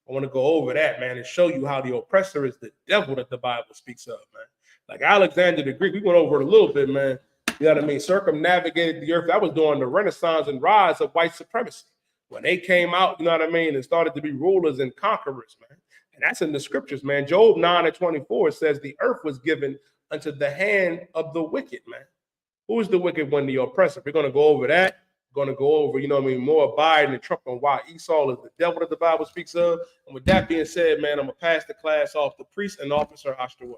I want to go over that, man, and show you how the oppressor is the devil that the Bible speaks of, man. Like Alexander the Greek, we went over it a little bit, man. You know what I mean? Circumnavigated the earth. That was during the Renaissance and rise of white supremacy. When they came out, you know what I mean, and started to be rulers and conquerors, man. And that's in the scriptures, man. Job 9:24 says the earth was given unto the hand of the wicked, man. Who is the wicked one? The oppressor. We're going to go over that. We're going to go over, you know what I mean, more Biden and Trump and why Esau is the devil that the Bible speaks of. And with that being said, man, I'm going to pass the class off to priest and officer Ashtawa.